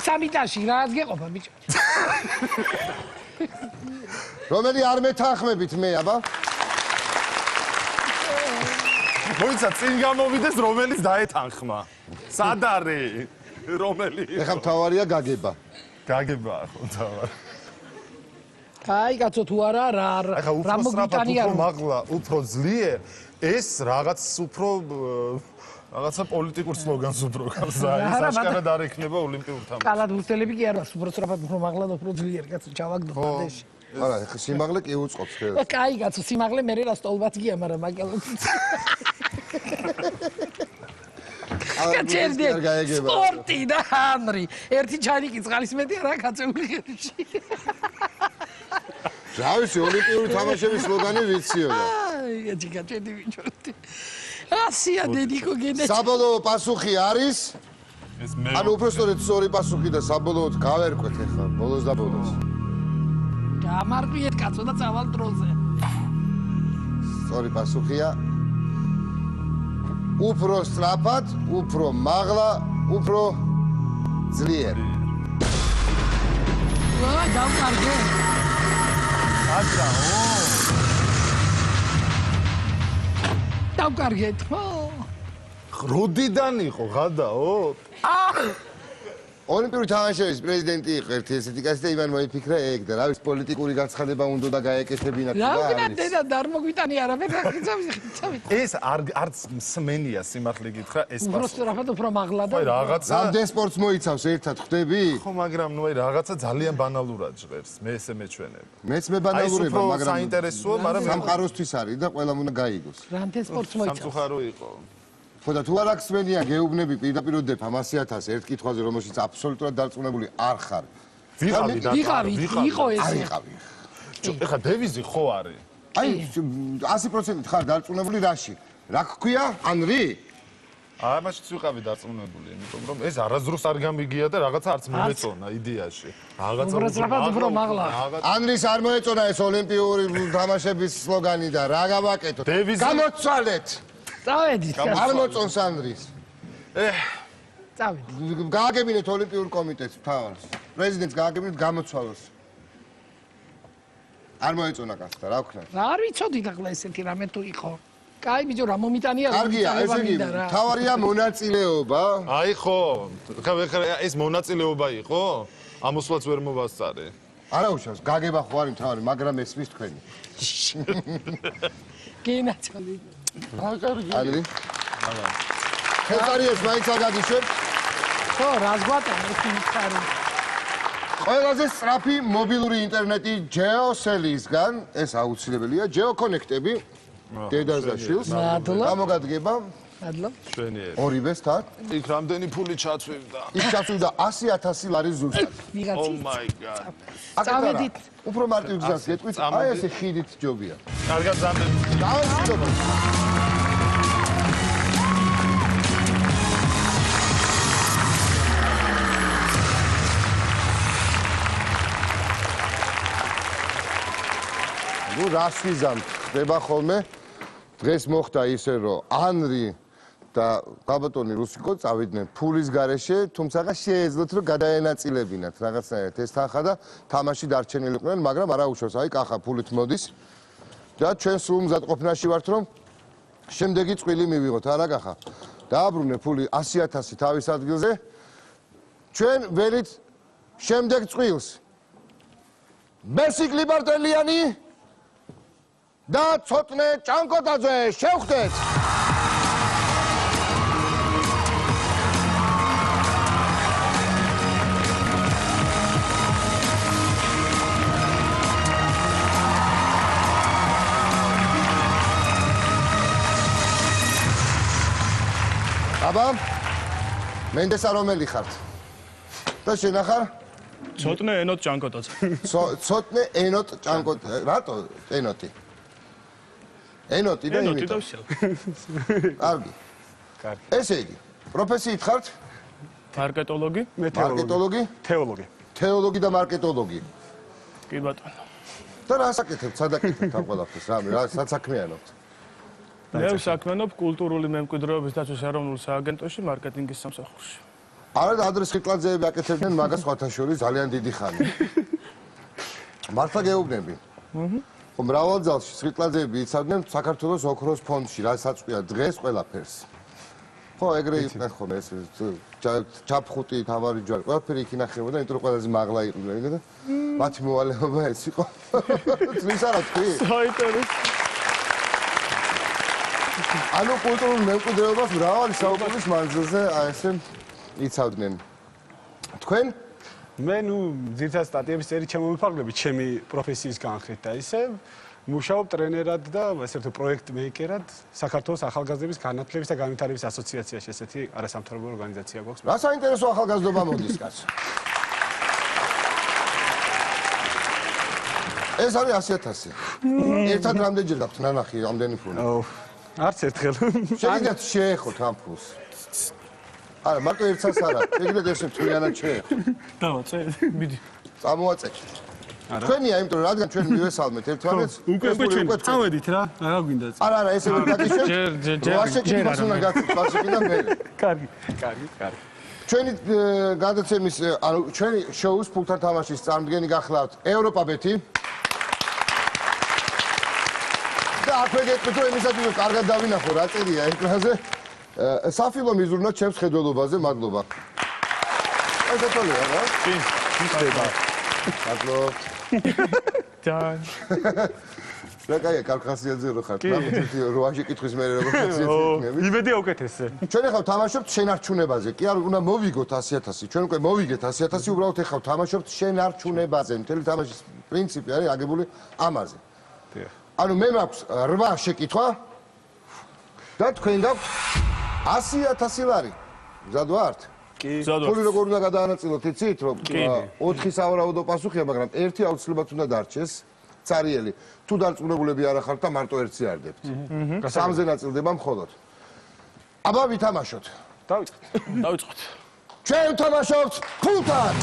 სამიტაში რაც გეყოფა ბიჭო. რომელი არ მეთანხმებით მე, აბა? მოიცა წინ გამოვიდეს რომელის დაეთანხმა. სად არის? რომელი? ეხლა მთავარია გაგება. გაგება ხო თავარი. კაი, კაცო თუ არა რა მოგიტანია უფრო მაღლა, უფრო ძლიერ ეს რაღაც უფრო რაღაცა პოლიტიკურ სლოგანს უფრო გავს და ეს აშკარად არ ექნება ოლიმპიურ თამაშს. კალათბურთელები კი არ ვარ, უფრო სწრაფად, უფრო მაღლა და უფრო ძლიერ, კაცო, ჩავაგდო ფადეში. არა, ეხლა სიმაღლე კი უწყობს ხელს. კაი, კაცო, სიმაღლე მე რა სტოლბაც გია, მაგრამ მაგალითად კაცერდი სპორტი და ანრი ერთი ჩანიკი წყალის მეტი არა კაცეული ხელში რავი, ოლიმპიური თამაშების სლოგანი ვიციო და. აი, კაცერდი ვიჩორდი. ასია დედიკო გენე. საბოლოო პასუხი არის? ეს მე. ანუ უფრო სწორედ სწორი პასუხი და საბოლოოდ გავერკვეთ ეხლა, ბოლოს და ბოლოს. გამარკვიეთ კაცო და წავალ დროზე. სწორი პასუხია უფრო სწრაფად, უფრო მაღლა, უფრო ძლიერ. ვაი, დავკარგე. აჩა, დავკარგეთ, ხო? როდიდან იყო გადაო? ოლიმპიური თამაშების პრეზიდენტი იყო ერთი ესეთი კაცი და იმან მოიფიქრა ეგ და რა ვიცი პოლიტიკური გაცხადება უნდა და გაეკეთებინა რა ვქნა დედა და არ მოგვიტანი არაფერ ხიცავი. ეს არც მსმენია სიმართლე გითხრა ეს უფრო სწრაფად, უფრო მაღლა და აი რაღაცა რამდენ სპორტს მოიცავს ერთად ხვდები? ხო მაგრამ ნუ აი რაღაცა ძალიან ბანალურად ჟღერს მე ესე მეჩვენებ მეც მე ბანალურება მაგრამ საინტერესოა მაგრამ სამყაროსთვის არის და ყველამ უნდა გაიგოს. რამდენ სპორტს მოიცავს? სამწუხარო იყო ხო და თუ არ აქვს სმენია გეუბნები პირდაპირ ოდებ ამ 100,000 ერთ კითხვაზე რომელშიც აბსოლუტურად დარწმუნებული არ ხარ. ვიყავი და ვიყავი, იყო ეს. არ იყავი. ეხლა დევიზი ხო არის აი 100% ხარ დარწმუნებული რაში? რა გქვია? ანრი? ამაშიც ვიყავი დარწმუნებული იმიტომ რომ ეს არაზრუს არ გამიგია და რაღაცა არც მომეწონა იდეაში რაღაცა უფრო სწრაფად, უფრო მაღლა. ანრის არ მოეწონა ეს ოლიმპიური თამაშების სლოგანი და რა გავაკეთოთ? გამოცვალეთ. წავედით. არ მოწონს ანრის. წავედით. გააგებინეთ ოლიმპიურ კომიტეტს მთავარს. პრეზიდენტს გააგებინეთ გამოცვალოს. არ მოეწონა კაცთა, რა ვქნა? რა არ ვიცოდი და ყლა ესეთი რამე თუ იყო. კაი ბიჭო, რა მომიტანია რა კარგია, ესე იგი, მთავარია მონაწილეობა. აი ხო ხა ეს მონაწილეობა იყო ამოსვლაც ვერ მოვასწარე არა უშავს, გაგება ხო არის მთავარი, მაგრამ ესმის თქვენი. გენაცალი. ალი? ხელკარიეს მაინც არ გაგიშვებ? ხო, რას გვატანა ეს მითხარი. ყველაზე სწრაფი მობილური ინტერნეტი ჯეოსელისგან, ეს აუცილებელია, ჯეოკონექტები, დედას და შვილს. მადლობა. გამოგადგება მადლობა. ჩვენიერი ორივეს თან. იქ რამდენი ფული ჩაცვევდა იქ ჩაცვიდა 100,000 ლარი ზუსტად. ვიღაცი. Oh my god წავედით. უფრო მარტივ გზას გეტყვით, აი ესე ხიდით ჯობია. კარგად ზამბები დავასრულებ. ნუ რას ვიზამთ, ხდება ხოლმე. დღეს მოხდა ისე, რომ ანრი და გაბატონი რუსიკო წავიდნენ ფულის გარეშე, თუმცა შეეძლოთ რომ გადაენაწილებინათ რაღაცნაირად ეს თანხა და თამაში დარჩენილიყვნენ, მაგრამ არა უშავს, აი კახა ფულით მოდის და ჩვენ სულ მზადყოფნაში ვართ რომ შემდეგი წვილი მივიღოთ, არა კახა. დააბრუნე ფული 100,000 თავის ადგილზე. ჩვენ ველით შემდეგ წვილს. ბესიკლი ბარტელიანი და ცოტნე ჭანკოტაძე შევხვდეთ. აბა მენდესა რომელი ხართ? და შენ ახარ? ცოტნე ენოთ ჭანკოტაც. ცოტნე ენოთ ჭანკოტ. რატო ენოტი? ენოტი და ენოტი იმით. და ვსიალ. კარგი. კარგი. ესე იგი, პროფესიით ხართ? მარკეტოლოგი, მარკეტოლოგი, თეოლოგი. თეოლოგი და მარკეტოლოგი. კი ბატონო. და რა საკეთებთ, სადაკეთებთ ამ ყველაფერს? რა საცაქმიანობთ? მე ვსაქმენობ კულტურული მემკვიდრეობის დაცვის ეროვნულ სააგენტოში მარკეტინგის სამსახურში. არა და ადრე სხიტლაძეები აკეთებდნენ მაგას სხვათა შორის ძალიან დიდი ხანი. მართლა გეუბნები. ხო მრავალ ძალში სხიტლაძეები იცავდნენ საქართველოს ოქროს ფონდში, რასაც ყვია დღეს ყველაფერს. ხო ეგრე იყვნენ ხოლმე ეს ჩაფხუტი, თავარი ჯვარი, ყველაფერი იქ ინახებოდა, იმიტომ რომ ყველაზე მაღლა იყვნენ და მათი მოვალეობა ეს იყო. თვლის არა თქვი? საინტერესო. ანუ კულტურულ მემკვიდრეობას მრავალი საუკუნის მანძილზე ესე იცავდნენ. თქვენ? მე ძირითადად სტატიების წერი ჩემომიფარგლებით ჩემი პროფესიის განხრით და ისე მუშაობ ტრენერად და ესე ვთქვათ პროექტ მეიკერად საქართველოს ახალგაზრდების განათლების და განვითარების ასოციაციაში ესეთი არასამთავრობო ორგანიზაცია გვაქვს. რა საინტერესო ახალგაზრდობა მოდის კაცო. ეს არის 100,000. ერთად რამდენჯერ გაქვთ ნანახი ამდენი ფული? არც ერთხელ. შეგიძლიათ შეეხოთ ამ ფულს. არა, მარტო ერთსაც არა. შეგიძლიათ ესე მთლიანად შეეხოთ. დავაწე, მიდი. წამოაწეჭით. თქვენია, იმიტომ რომ რადგან ჩვენ მივესალმეთ ერთმანეთს, უკვე ჩვენ წავედით რა გვინდა. არა, ესე ვერ გაგიშვით. ჯერ ვაშეკითხოს უნდა გაცით, ვაშეკითხა მე. კარგი. ჩვენი გადაცემის, ანუ ჩვენი შოუს ფულთან თამაშის წარმდგენი გახლავთ ევროპაბეთი. და აქვე გეტყვით, რომ იმისათვის რომ კარგად დავინახო რა წერია ეკრანზე. საფილო მიზურნა ჩემს ხედველობაზე, მადლობა. ეს თოლია რა? კი, ხდება. მადლობთ. თან. რა კაია, კარგ ხასიათზე რო ხართ, ნახეთ რო აშეკითხვის მე როგორ ხასიათზე იქნები. იმედი უკეთესე. ჩვენ ახლა ვთამაშობთ შენარჩუნებაზე. კი არ უნდა მოვიგოთ 100,000. ჩვენ უკვე მოვიგეთ 100,000, უბრალოდ ახლა ვთამაშობთ შენარჩუნებაზე. მთელი თამაშის პრინციპი არის აგებული ამაზე. ანუ მე მაქვს 8 შეკითხვა და თქვენ გაქვთ 100,000 ლარი. მზად ვართ? კი. ფული როგორ უნდა გადაანაწილოთ, იცით, რომ 4 სავარაუდო პასუხია, მაგრამ ერთი აუცილებლად უნდა დარჩეს. цариელი. თუ დარწმუნებულები არ ახართ და მარტო ერთს იარდებთ. სამზე ნაწილდება მხოლოდ. აბა ვითამაშოთ. დავიწყოთ. ჩვენ ვთამაშობთ ფულთან.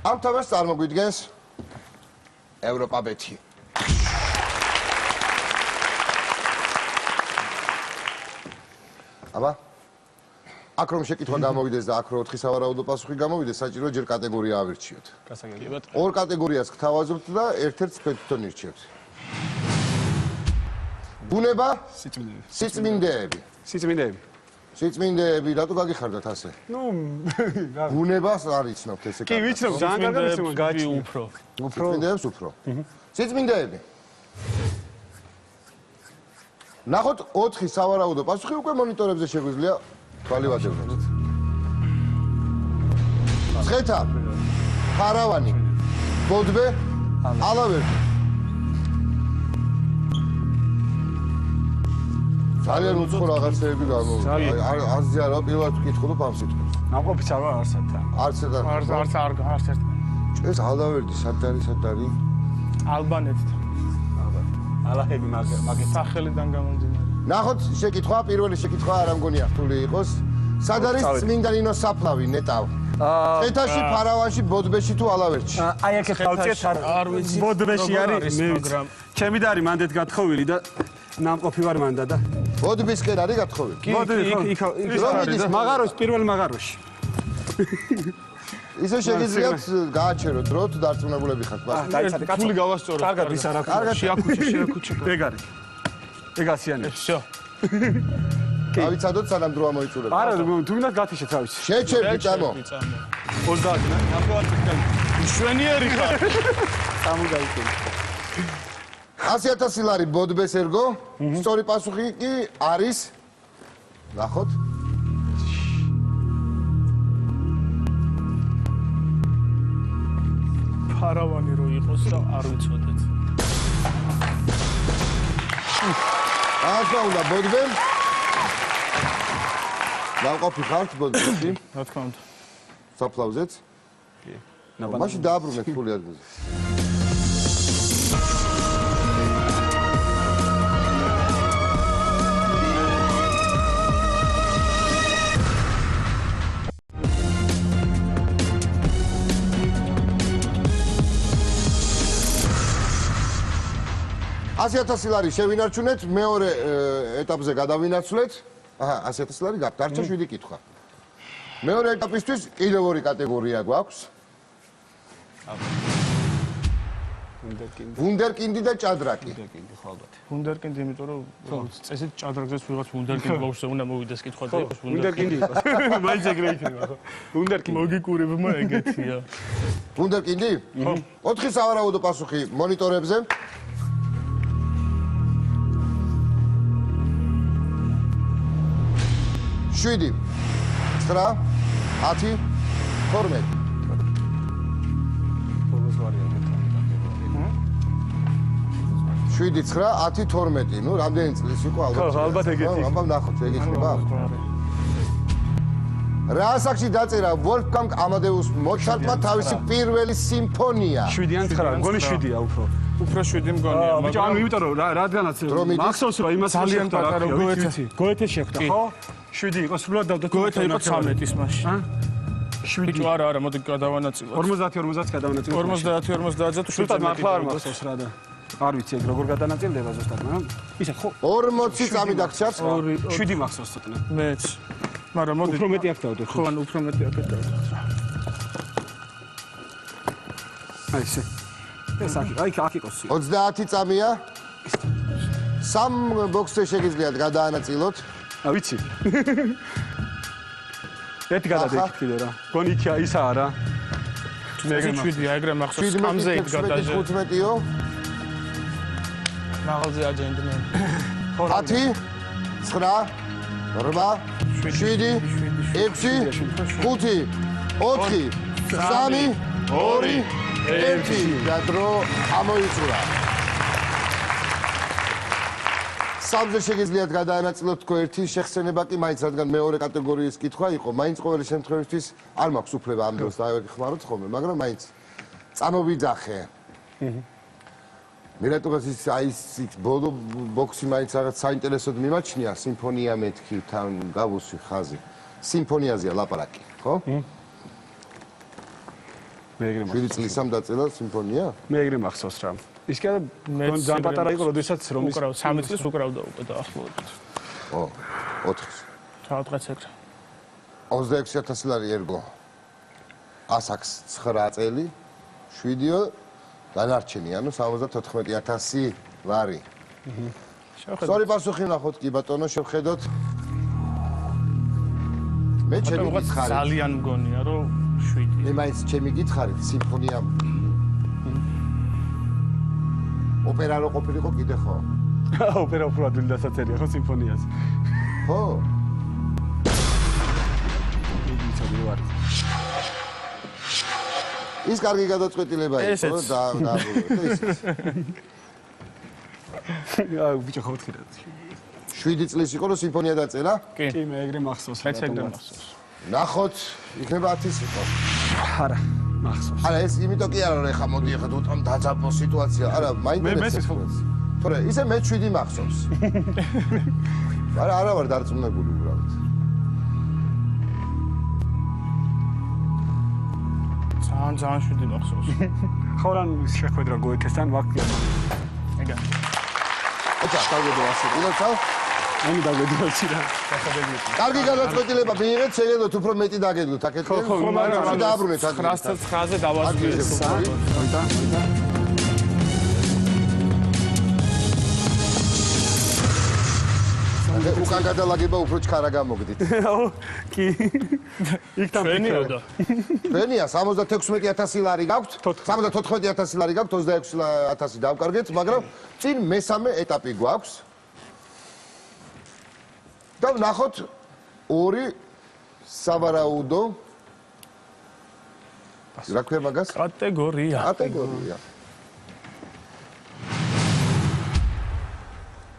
ამ თამაშს წარმოგვიდგენს ევროპაბეთი. აბა აქ რომ შეკითხვა გამოვიდეს და აქ რომ 4 სავარაუდო პასუხი გამოვიდეს, საჭიროა ჯერ კატეგორია ავირჩიოთ. ორ კატეგორიას გთავაზობთ და ერთ-ერთს თვითონ ირჩევთ. ბუნება, სიწმინდეები. სიწმინდეები, რატო გაგიხარდათ ასე? ბუნებას არ იცნობთ ესე კარგად. კი, ვიცნობ, ძალიან კარგად ვიცნობ, გააჩნია. უფრო. სიწმინდეებს უფრო. სიწმინდეები. ნახოთ 4 სავარაუდო პასუხი უკვე მონიტორებზე შეგვიძლია თვალი ვადებოთ. ცხეთა, ფარავანი, ბოდბე, ალავერდი. ძალიან უცხო რაღაცეები გამოვიდა. არზე არა, პირველად ვკითხულობ ამ სიტყვას. ნამყოფიც არ ვარ არსად. არც ერთ. არც ერთ. ეს ალავერდი სად არის? ალბანეთთან. ალაჰები მაგის სახელიდან გამომდინარე. ნახოთ შეკითხვა, პირველი შეკითხვა არ ამგონია რთული იყოს. სად არის წმინდა ნინო საფლავი, ნეტავ? ცხეთაში, ფარავანში, ბოდბეში თუ ალავერდში? აი აქ ხავწეთ არ ვიცი. ბოდბეში არის, მე მაგრამ ჩემი და არის მანდეთ გათხოვილი და ნამყოფი ვარ მანდა და ბოდბისკენ არის გათხოვილი? იქ მაღაროს პირველ მაღაროში. ისე შეგიძლიათ გააჩეროთ დროთ დარწმუნებულები ხართ მას. დაიცადე კაცო. ფული გავასწორო. კარგად ვის არა. კარგად შეაქუჩა. ეგ არის. ეგ ასიანებს. всё. დავიცადოთ სანამ დრო ამოიწურებთ. არა, თუ მინდა გათიშეთ, რა ვიცი. შეჩერდი წამო. 30 და ნახევარ წელი. მშვენიერი ხარ. სამუდაიქენ. 100,000 ლარი ბოდბეს ერგო. სწორი პასუხი კი არის ნახოთ. ფარავანი რო იყოს და არ ვიცოდეთ. ახლა უნდა ბოდბე. დავყოფი ხართ ბოდბეში. რა თქმა უნდა. საფლავზეც. კი. მაშინ დააბრუნეთ ფული ადგილზე. $100,000 შევინარჩუნეთ, მეორე ეტაპზე გადავინაცვლეთ. აჰა, $100,000 გაქვთ, დარჩა 7 კითხვა. მეორე ეტაპისთვის კიდევ ორი კატეგორია გვაქვს. ვუნდერკინდი და ჭადრაკი. ვუნდერკინდი, იმიტომ რომ წესით ჭადრაკზეც ვიღაც ვუნდერკინდი ბავშვზე უნდა მოვიდეს კითხვა და იყოს ვუნდერკინდი იყოს. მაინც ეგრე იქნება ხო? ვუნდერკინდი. მოგიკურებმა ეგეთია. ვუნდერკინდი? ხო. 4 სავარაუდო პასუხი მონიტორებზე. 7, 9, 10, 12. ფოლოს ვარიანტი. 7, 9, 10, 12. ნუ რამდენი წლის იყო ალბათ. ხო, ალბათ ეგეთი. ამბავ ნახოთ, ეგ იქნება. რა ასაკში დაწერა ვოლფგანგ ამადეუს მოცარტმა თავისი პირველი სიმფონია? 7-ან 9, მგონი 7-ია უფრო. უფრო 7 მგონია, ბიჭო, ანუ იმიტომ რომ რადგანაც მახსოვს რომ იმას ძალიან პატარა გოეთე შეხვდა, ხო? 7 იყო სულად დავდოთ. გოეთე იყო 13-ის მაშინ. 7 ბიჭო, არა, მოდი გადავანაწილოთ. 50-50-ს გადავანაწილოთ. 50-50-ზე თუ 7 მართლა არ მახსოვს რა და. არ ვიცი ეგ როგორ გადანაწილდება ზუსტად, მაგრამ ისე ხო 40 წამი დაგჭარს. 7 მახსოვს ცოტა. მეც. მაგრამ მოდი უფრო მეტი აქ დავდოთ. ხო, ანუ უფრო მეტი აქ დავდოთ. აი ესე. ეს აქ იყოს. 30 წამია. 3 ბოქსზე შეგიძლიათ გადაანაწილოთ. ა ვიცი. ერთი გადადეთ კიდე რა. გონი იქა ისაა რა. ეგრე 7-ია, ეგრე მახსოვს, ამზე იდგა დაჟე. 15-იო. მაღალზე აჯენდმენ. 10, 9, 8, 7, 6, 5, 4, 3, 2, 1 და დრო ამოიწურა. სამზე შეგიძლიათ გადაანაწილოთ თქო ერთი შეხსენება კი მაინც რადგან მეორე კატეგორიის კითხვა იყო, მაინც ყოველი შემთხვევისთვის არ მაქვს უფლება ამ დროს დავეხმაროთ ხოლმე, მაგრამ მაინც წამოვიძახე. მე რატომაც ის ბოლო ბოქსი მაინც რაღაც საინტერესოდ მიმაჩნია, სიმფონია მეთქი თან გავუსვი ხაზი. სიმფონიაზეა ლაპარაკი, ხო? მე ეგრე 7 წლის ამ დაწერა სიმფონია? მე ეგრე მახსოვს რა. ის კი არა ძალიან პატარა იყო, როდესაც რომის 3 წლის უკრავდა უკვე დაახლოებით. ო, 4. თავადღაც ეგრე. 26,000 ერგო. ასაკს 9 წელი, 7-იო დანარჩენი, ანუ 74,000 ლარი. სწორი პასუხი ნახოთ კი ბატონო, შევხედოთ. მე ჩემი გითხარი. ძალიან მგონია რომ 7. მე მაინც ჩემი გითხარი სიმფონია. ოპერა რო ყოფილიყო კიდე ხო? ოპერა უფრო ადვილი დასაწერია ხო სიმფონიას. ხო. ის კარგი გადაწყვეტილება იყო და აა ბიჭო ხო ვთქი რა. 7 წლის იყო რომ სიმფონია დაწერა? კი, მე ეგრე მახსოვს. მეც ეგრე მახსოვს. ნახოთ, იქნება 10 იყო. არა, მახსოვს. არა, ეს იმიტომ კი არა რომ ეხა მოდი ეხა თვითონ დაძაბო სიტუაცია. არა, მაინტერესებს. თორე ისე მე 7 მახსოვს. არა ვარ დარწმუნებული უბრალოდ. ძალიან 7 მახსოვს. ხო რა შეხვედრა გოეთესთან ვაკია. ეგა. ოცა, დავედო ასე. ილოცავ? ამი დავედოছি რა. კარგი გადაწყვეტილება მიიღეთ, შეგეძლოთ უფრო მეტი დაგედოთ აქეთკენ. ხო, მაგრამ დააბრუნეთ აქ. 9-9-ზე დავასრულეთ. მოიცა. უკან გადალაგება უფრო ჩქარა გამოგდით. კი. იქ ჩვენიოდა. ჩვენია 76,000 ლარი გაქვთ, 74,000 ლარი გაქვთ, 26,000 დავკარგეთ, მაგრამ წინ მესამე ეტაპი გვაქვს. და ვნახოთ ორი სავარაუდო რა ქვია მაგას? კატეგორია. კატეგორია.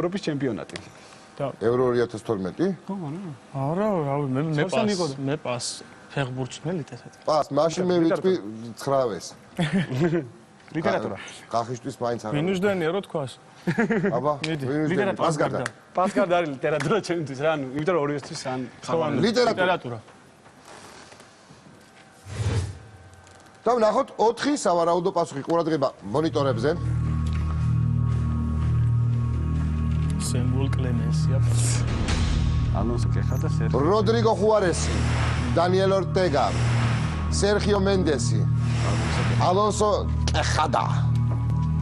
ევროპის ჩემპიონატი. ევრო 2012? არა, მე პას ფეხბურთელი տեսეთ. პას, მაშინ მე ვიტყვი 9-ს. ლიტერატურა. ხახისტვის მაინც არა. მინუსდენია რო თქვას. აბა, ლიტერატურა. პას გარდა. პას გარდა არის ლიტერატურა ჩემთვის რა, ანუ იმიტომ რომ ორიოსთვის ან ლიტერატურა. და ვნახოთ 4 სავარაუდო პასუხი ყურადღება მონიტორებზე. სემბოლ კლემენსია. ალონსო კეხადა სერხიო. როდრიგო ხუარესი, დანიელ ორტეგა, სერხიო მენდესი, ალონსო კეხადა.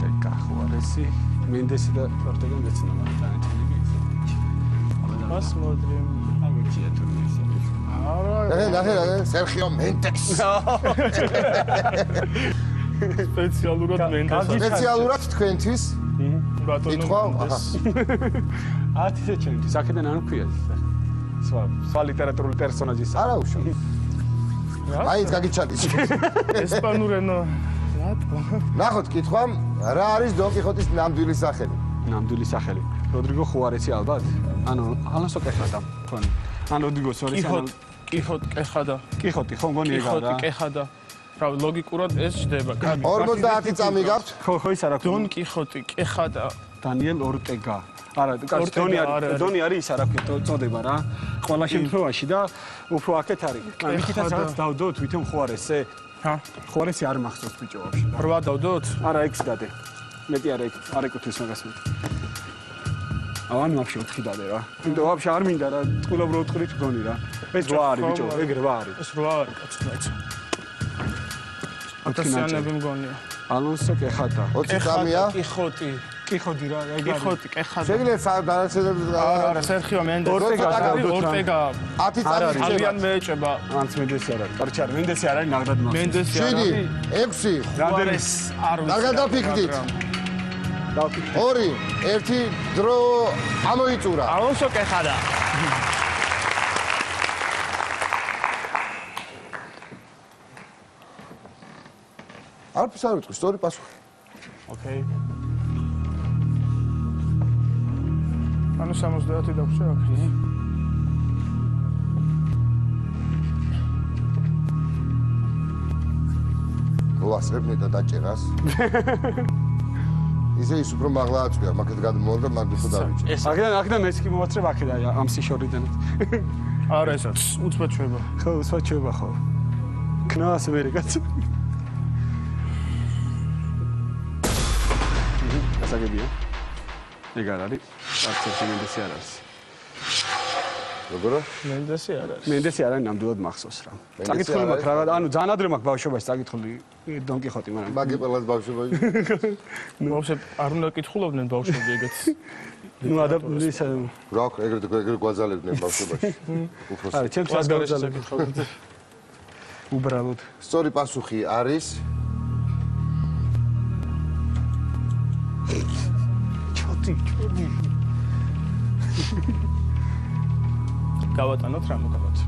ეკა ხუარესი, მენდესი და ორტეგა მეცნობა დაანთლები. მას მოდრიმ. აგეჭია თურმესი. ნახე, სერხიო მენდესი. სპეციალურად მენდესი. სპეციალურად თქვენთვის ბატონო. ათი ჩემთვის, აქედან არ მქვია. სხვა ლიტერატურული პერსონაჟის. არა უშო. მაინც გაგიჩადის. ესპანურენო. ნახოთ კითხვა, რა არის დონ კიხოტის ნამდვილი სახელი? ნამდვილი სახელი. როდრიგო ხუარესი ალბათ. ანუ ალონსო კეხადა. თქვენი. ან როდრიგო სორეს ან კიხოტ კეხადა. კიხოტი ხო მგონი ეგა რა. კიხოტი კეხადა. რა ლოგიკურად ეს ჯდება. 50 წამი გაქვთ. ხო ის არა. დონ კიხოტი კეხადა. დანიელ ორტეგა. არა, დონი არის ის არა ქვია, წოდება რა. ყველა შემთხვევაში და უფრო აქეთ არის. მითითაც რაღაც დავდოთ ვითომ ხუარესზე. ხუარესი არ მახსოვს ბიჭო ვაფშე. 8 დავდოთ? არა, 6 დადე. მეტი არ ეკუთვნის მაგას მეტი. ავან ვაფშე 4 დადე რა. იმიტომ ვაფშე არ მინდა რა, წყვილობრო 4-ით გონი რა. ეს 8 არის ბიჭო, ეგ 8 არის. ეს 8 არის, კაცო. ათასიანები მგონია. ალონსო კეხადა. 20 წამია. კიხოტი. კიხოდი რა, ეგ არის. კიხოტი, კეხადა. შეგიძლიათ დანარჩენებს არა, სერხიო მენდესი. ორტეგა. 10 წამი ძალიან მეეჭება. ანც მენდესი არ არის. კარჩარ, მენდესი არ არის, ნაღდად მას. მენდესი არ 7, არის. 6. ხუარეს არ ვიცი. კარგად დაფიქრდით. 2, 1 დრო ამოიწურა. ალონსო კეხადა. არაფერს არ ვიტყვი, სწორი პასუხი. ოკეი. ანუ 70 დაგვჭირ აქ. ვასწრებნი და დაჭერას. ისე ის უფრო მაღლა აწვია, მაგეთ გადმოვალ და მაგ უფრო დავიჭე. აქედან ეს კი მოვაცრებ აქედან ამ სიშორიდან. არა ესაც უცბად ჩვება. ხო, უცბად ჩვება ხო. კნას ამერიკაც. ასაგებია. ეგ არ არის. არც მენდესი არ არის. როგორ? მენდესი არ არის. მენდესი არ არის ნამდვილად მახსოვს რა. წაკითხული მაქვს რაღაც, ანუ ძალიან ადრე მაქვს ბავშვობაში წაკითხული დონ კიხოტი, მაგრამ მაგი ყველას ბავშვობაში. ბავშვი არ უნდა კითხულობდნენ ბავშვები ეგეც. ნუ ის რა ეგრე გვაძალებდნენ ბავშვობაში. უფროსი. არა, ჩემს გაზალებ. უბრალოდ. სწორი პასუხი არის ჩოთი. გავატანოთ რა მოგავათ.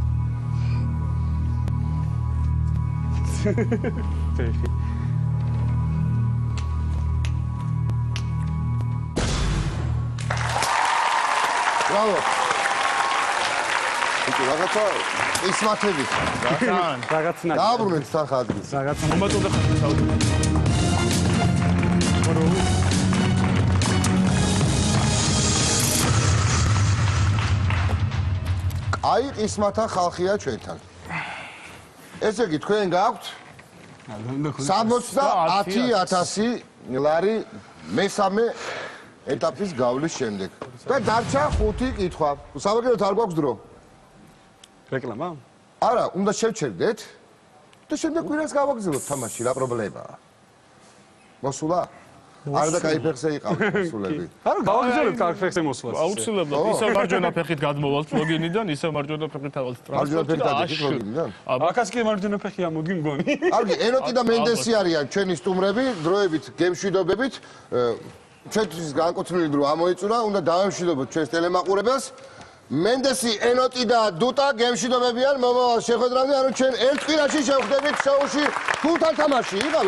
ბრავო. იცი რაღაცა ისმათებით რა. რაღაცნა. დააბრუნეთ თან ხადს. რაღაცა. მომაწოდე ხარ საუბრობ. აი ყისმათა ხალხია ჩვენთან. ესე იგი თქვენ გაქვთ 70,000 ლარი მესამე ეტაპის გავლის შემდეგ. და დარჩა 5 კითხვა. სამაგეროთ არ გვაქვს დრო. რეკლამა? არა, უნდა შევჩერდეთ და შემდეგ კვირას გავაგზავნოთ თამაში, რა პრობლემაა? მოსულა? არ და кай ფეხზე იყავთ მოსულები. არა, გავაგზავნოთ კარგ ფეხზე მოსვლას. აუცილებლად ისე მარჯვენა ფეხით გადმოვალთ ლოგინიდან, ისე მარჯვენა ფეხით ავალთ მარჯვენა ფეხით ტრანსპორტი. გადაიქით ლოგინიდან? აკას კი მარჯვენა ფეხი ამოგი მგონი. კარგი, ენოტი და მენდესი არიან ჩვენი სტუმრები, დროებით გემშვიდობებით. ჩვენთვის განკუთვნილი დრო ამოიწურა, უნდა დავემშვიდობოთ ჩვენს ტელემაყურებელს მენდესი, ენოტი და დუტა გემშვიდობებიან მომავალ შეხვედრამდე, ანუ ჩვენ ერთ კვირაში შევხვდებით შოუში ფულთან თამაში. იღავ.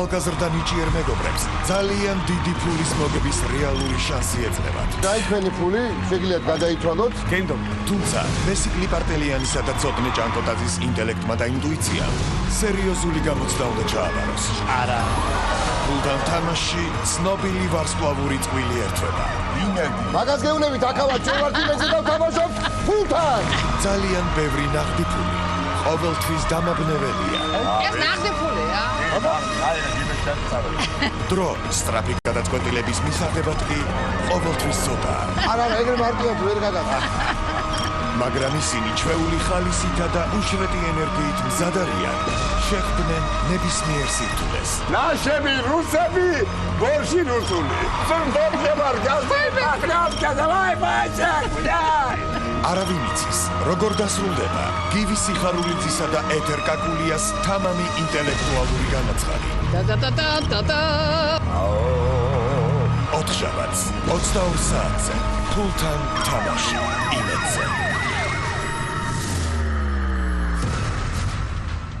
ახალგაზრდა ნიჭიერ მეგობრებს ძალიან დიდი ფულის მოგების რეალური შანსი ეძლევათ. გაიქმენი ფული, შეგიძლიათ გადაითვალოთ. გენდო. თუმცა მესი კლიპარტელიანისა და ცოტნე ჭანკოტაძის ინტელექტმა და ინტუიციამ სერიოზული გამოცდა უნდა ჩააბაროს. არა. ფულთან თამაში ცნობილი ვარსკვლავური წყვილი ერთვება. მაგას გეუნებით აქავად ჩვენ ვართ იმეზე და ვთამაშობთ ფულთან. ძალიან ბევრი ნახტი ფული. ყოველთვის დამაბნეველია. ეს ნახტი ფულია. დრო სწრაფი გადაწყვეტილების მისაღებად კი ყოველთვის ცოტაა. არა, ეგრე მარტივად ვერ გადავა. მაგრამ ისინი ჩვეული ხალისითა და უშვეთი ენერგიით მზად არიან შეხვდნენ ნებისმიერ სირთულეს. ნაშები რუსები, ბორში რუსული. სულთონზე ვარ გასაიფაკრავს გადავაი ბაჭაკ. არავინ იცის, როგორ დასრულდება გივი სიხარულიძისა და ეთერ კაკულიას თამამი ინტელექტუალური განაცხადი. ოთხშაბათს 22 საათზე ფულთან თამაში.